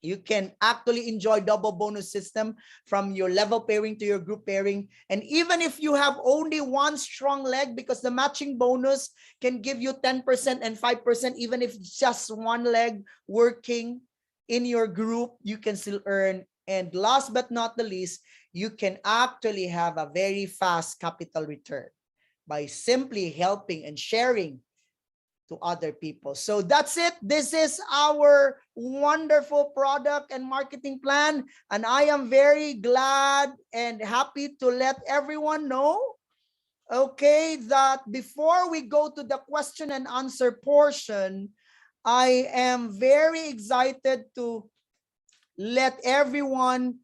S2: You can actually enjoy double bonus system from your level pairing to your group pairing. And even if you have only one strong leg, because the matching bonus can give you 10% and 5%, even if just one leg working in your group, you can still earn. And last but not the least, you can actually have a very fast capital return by simply helping and sharing to other people. So that's it. This is our wonderful product and marketing plan. And I am very glad and happy to let everyone know, okay, that before we go to the question and answer portion, I am very excited to let everyone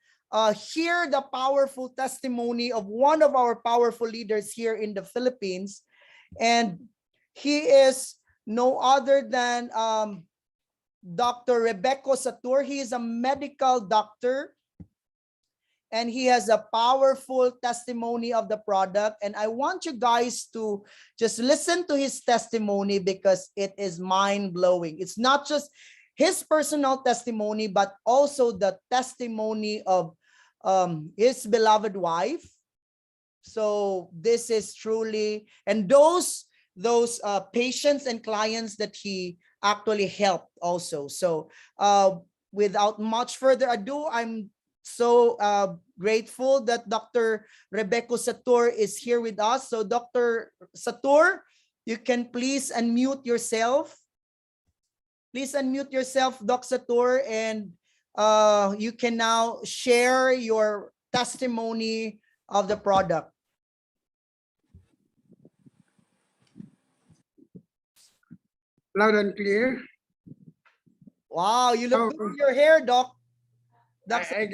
S2: hear the powerful testimony of one of our powerful leaders here in the Philippines. And he is no other than Dr. Rebecco Sator. He is a medical doctor, and he has a powerful testimony of the product. And I want you guys to just listen to his testimony because it is mind-blowing. It's not just his personal testimony, but also the testimony of his beloved wife. So this is truly, and those patients and clients that he actually helped also. So without much further ado, I'm so grateful that Dr. Rebecco Sator is here with us. So Dr. Sator, you can please unmute yourself. Please unmute yourself, Doc Sator, and you can now share your testimony of the product.
S3: Loud and clear.
S2: Wow, you look good with your hair, Doc.
S3: I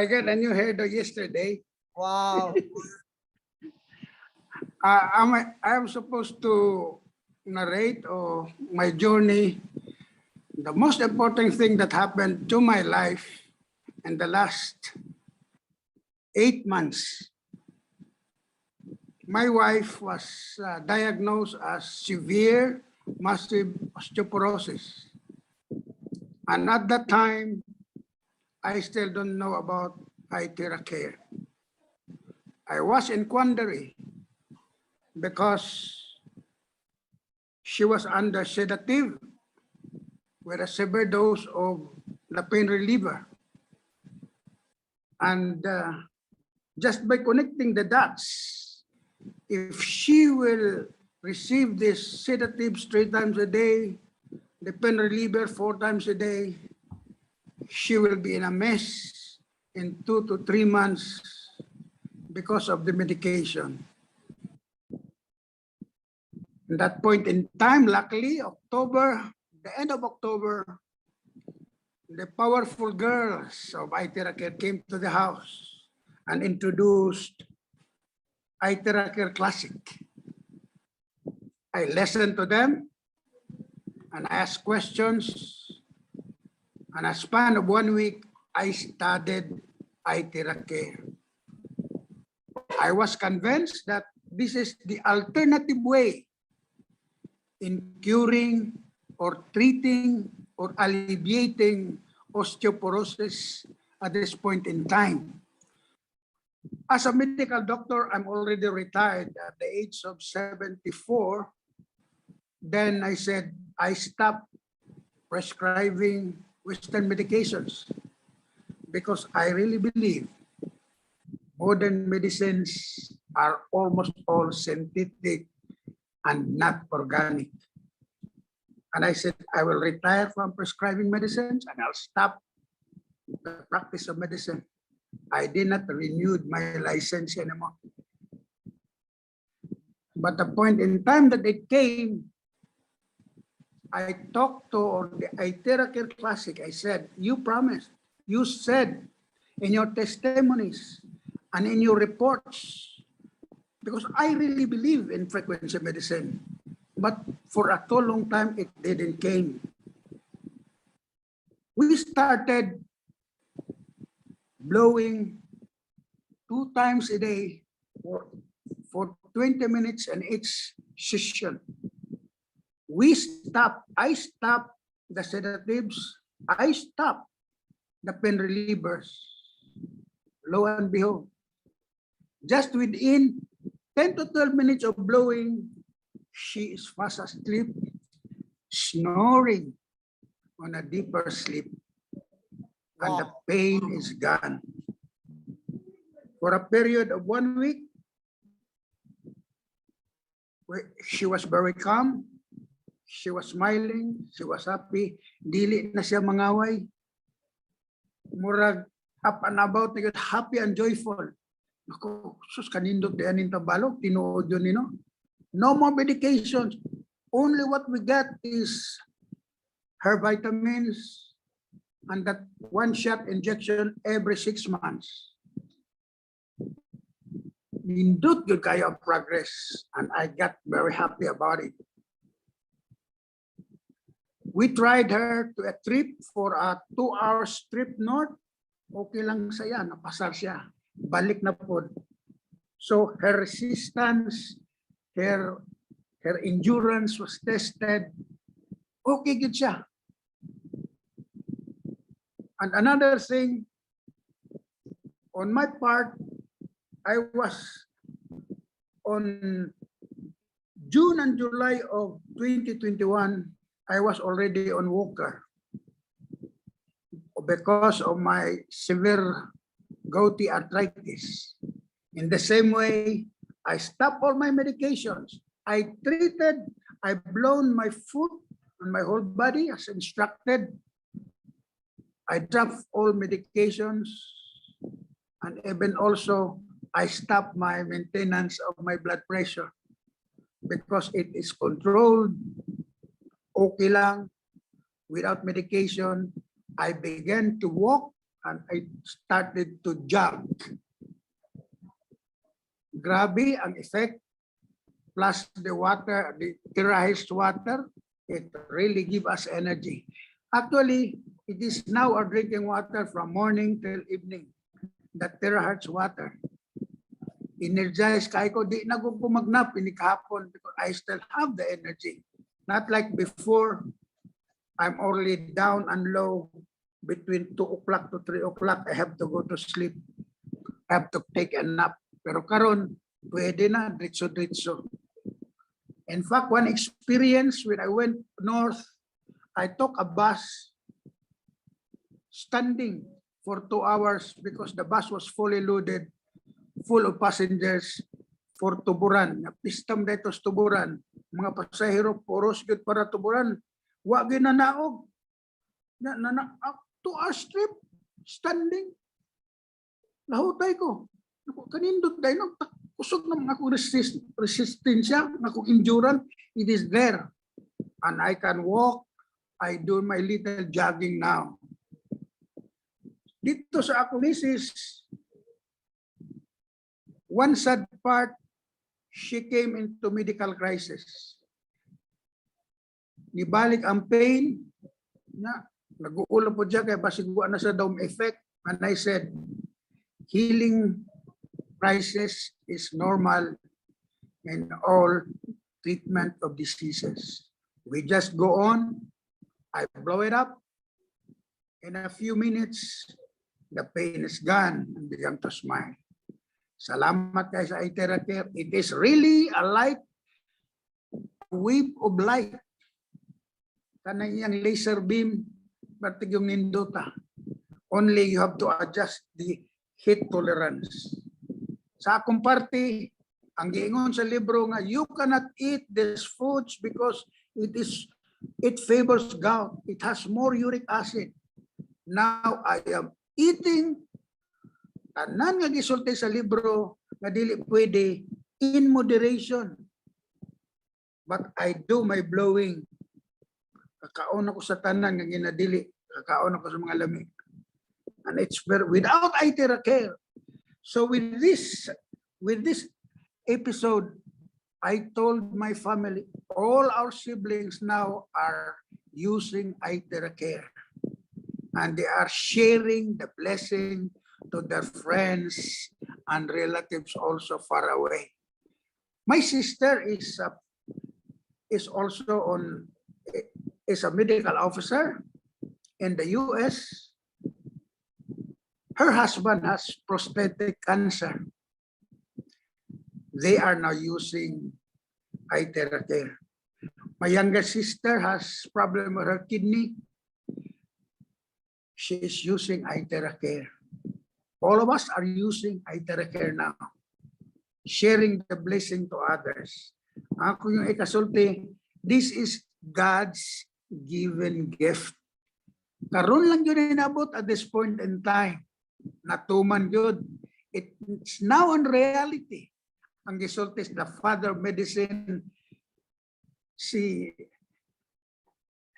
S3: got a new hair yesterday.
S2: Wow.
S3: I'm supposed to narrate my journey, the most important thing that happened to my life in the last 8 months. My wife was diagnosed as severe massive osteoporosis. And at that time, I still don't know about IteraCare. I was in quandary because she was under sedative with a severe dose of the pain reliever. And just by connecting the dots, if she will receive this sedatives 3 times a day, the pain reliever 4 times a day, she will be in a mess in 2 to 3 months because of the medication. At that point in time, luckily, the end of October, the powerful girls of IteraCare came to the house and introduced IteraCare Classic. I listened to them and asked questions. And a span of 1 week, I studied IteraCare. I was convinced that this is the alternative way in curing or treating or alleviating osteoporosis at this point in time. As a medical doctor, I'm already retired at the age of 74. Then I said, I stopped prescribing Western medications because I really believe modern medicines are almost all synthetic and not organic. And I said, I will retire from prescribing medicines and I'll stop the practice of medicine. I did not renew my license anymore. But the point in time that it came, I talked to the IteraCare Classic. I said, you promised, you said in your testimonies and in your reports, because I really believe in frequency medicine, but for a too long time, it didn't came. We started blowing 2 times a day for 20 minutes in each session. I stopped the sedatives, I stopped the pain relievers. Lo and behold, just within 10 to 12 minutes of blowing, she is fast asleep, snoring on a deeper sleep, and the pain is gone. For a period of 1 week, she was very calm. She was smiling, she was happy, dili na siya mangaway. Murag up and about, happy and joyful. Ako, sus kanindot di anin tabalog, tinuod yun nino. No more medications. Only what we get is her vitamins and that 1-shot injection every 6 months. Nindot yun kayo ang progress, and I got very happy about it. We tried her to a trip for a 2-hour trip north. Okay lang saya, napasar siya. Balik na po. So her resistance, her endurance was tested. Okay good siya. And another thing, on my part, I was on June and July of 2021, I was already on walker because of my severe gouty arthritis. In the same way, I stopped all my medications. I treated, I blown my foot and my whole body as instructed. I dropped all medications, and even also I stopped my maintenance of my blood pressure because it is controlled. Okay lang, without medication. I began to walk and I started to jog. Grabe ang effect, plus the water, the terrazed water, it really gives us energy. Actually, it is now our drinking water from morning till evening, the terahertz water. Energized kay ko, di na ko pumagnap ini kahapon because I still have the energy. Not like before, I'm already down and low between 2 o'clock to 3 o'clock. I have to go to sleep. I have to take a nap. Pero karon, pwede na, ditso-ditso. In fact, one experience when I went north, I took a bus standing for 2 hours because the bus was fully loaded, full of passengers for Tuburan. Napistam dito sa Tuburan. Mga pasahero, puros good para Tuburan. Wa ginanaog. 2 hours trip, standing. Lahutay ko. Kanindot dahil, usog naman ako resistensya, ako endurance, it is there. And I can walk, I do my little jogging now. Dito sa ako misis, one sad part, she came into medical crisis. Nibalik ang pain, na nag-uulo po dyan, kaya basiguan na sa dome effect. And I said, healing crisis is normal in all treatment of diseases. We just go on, I blow it up, in a few minutes, the pain is gone, and began to smile. Salamat kayo sa IteraCare. It is really a light, wave of light. Kanang iyang laser beam, batig yung nindota. Only you have to adjust the heat tolerance. Sa akong parte, ang giingon sa libro nga, you cannot eat these foods because it favors gout. It has more uric acid. Now I am eating tanan nga gisulti sa libro nga dili pwede in moderation. But I do my blowing. Kakaon ako sa tanan nga ginadili, kakaon ako sa mga lamig. And it's very, without IteraCare. So with this episode, I told my family, all our siblings now are using IteraCare. And they are sharing the blessing to their friends and relatives also far away. My sister is also is a medical officer in the US. Her husband has prostate cancer. They are now using IteraCare. My younger sister has problem with her kidney. She is using IteraCare. All of us are using IteraCare now, sharing the blessing to others. Ako yung ikasulti, this is God's given gift. Karon lang yun inabot at this point in time. Natuman yun. It's now in reality. Ang gisulti is the father of medicine, si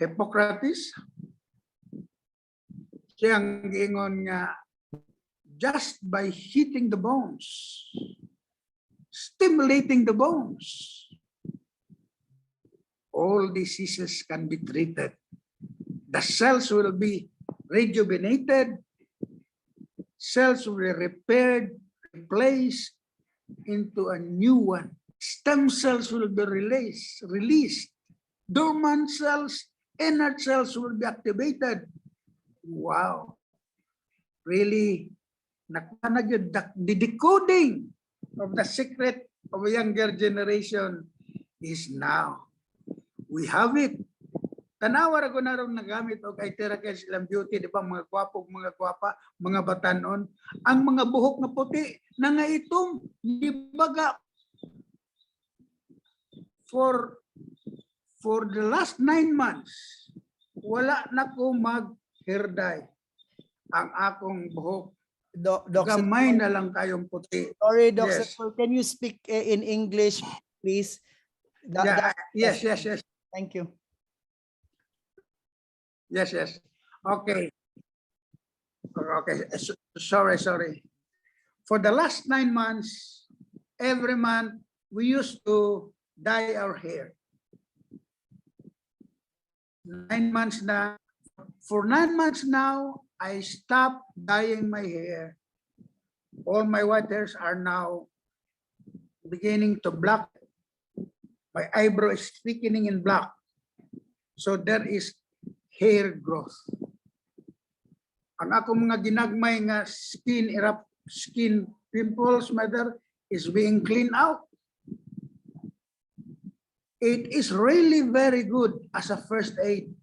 S3: Hippocrates. Siyang giingon nga, just by hitting the bones, stimulating the bones, all diseases can be treated. The cells will be rejuvenated, cells will be repaired, replaced into a new one. Stem cells will be released. Dormant cells, inert cells will be activated. Wow. Really, the decoding of the secret of a younger generation is now. We have it. Tanawar ako na rin nagamit o IteraCare silang beauty, di ba? Mga gwapog, mga gwapa, mga batanon. Ang mga buhok na puti, na nga itong ibaga for the last 9 months, wala na ko mag-hair dye. Ang akong buhok, gamay na lang kayong puti.
S2: Sorry, Doc.
S3: Yes.
S2: Can you speak in English, please?
S3: Yes.
S2: Thank you.
S3: Yes. Okay. Sorry. For the last 9 months, every month, we used to dye our hair. 9 months na. For 9 months now, I stopped dyeing my hair. All my white hairs are now beginning to black. My eyebrow is thickening in black. So there is hair growth. Ang akong mga ginagmay nga skin pimples, mother, is being cleaned out. It is really very good as a first aid.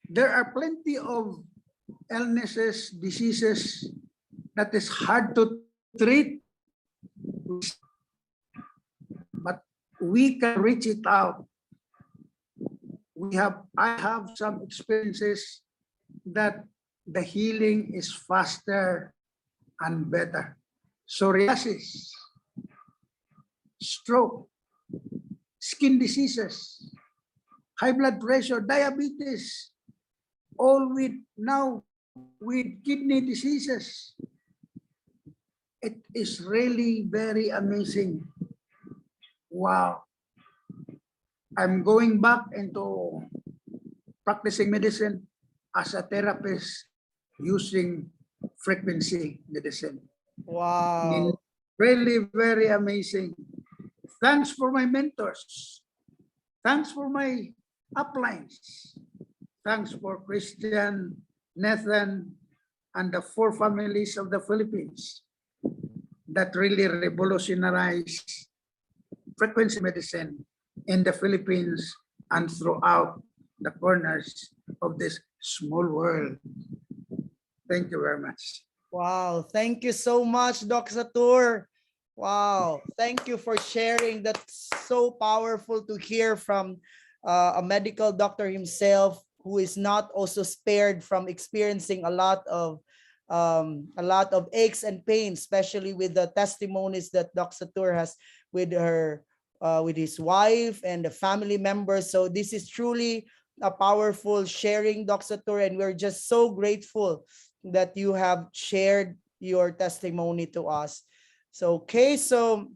S3: There are plenty of illnesses, diseases that is hard to treat, but we can reach it out. I have some experiences that the healing is faster and better. psoriasis, stroke, skin diseases, high blood pressure, diabetes, all with now with kidney diseases. It is really very amazing. Wow. I'm going back into practicing medicine as a therapist using frequency medicine.
S2: Wow.
S3: Really very amazing. Thanks for my mentors. Thanks for my uplines. Thanks for Christian, Nathan, and the 4 families of the Philippines that really revolutionized frequency medicine in the Philippines and throughout the corners of this small world. Thank you very much.
S2: Wow. Thank you so much, Doc Sator. Wow. Thank you for sharing. That's so powerful to hear from a medical doctor himself who is not also spared from experiencing a lot of aches and pains, especially with the testimonies that Doc Sator has with her with his wife and the family members. So this is truly a powerful sharing, Doc Sator, and we're just so grateful that you have shared your testimony to us. So, okay, so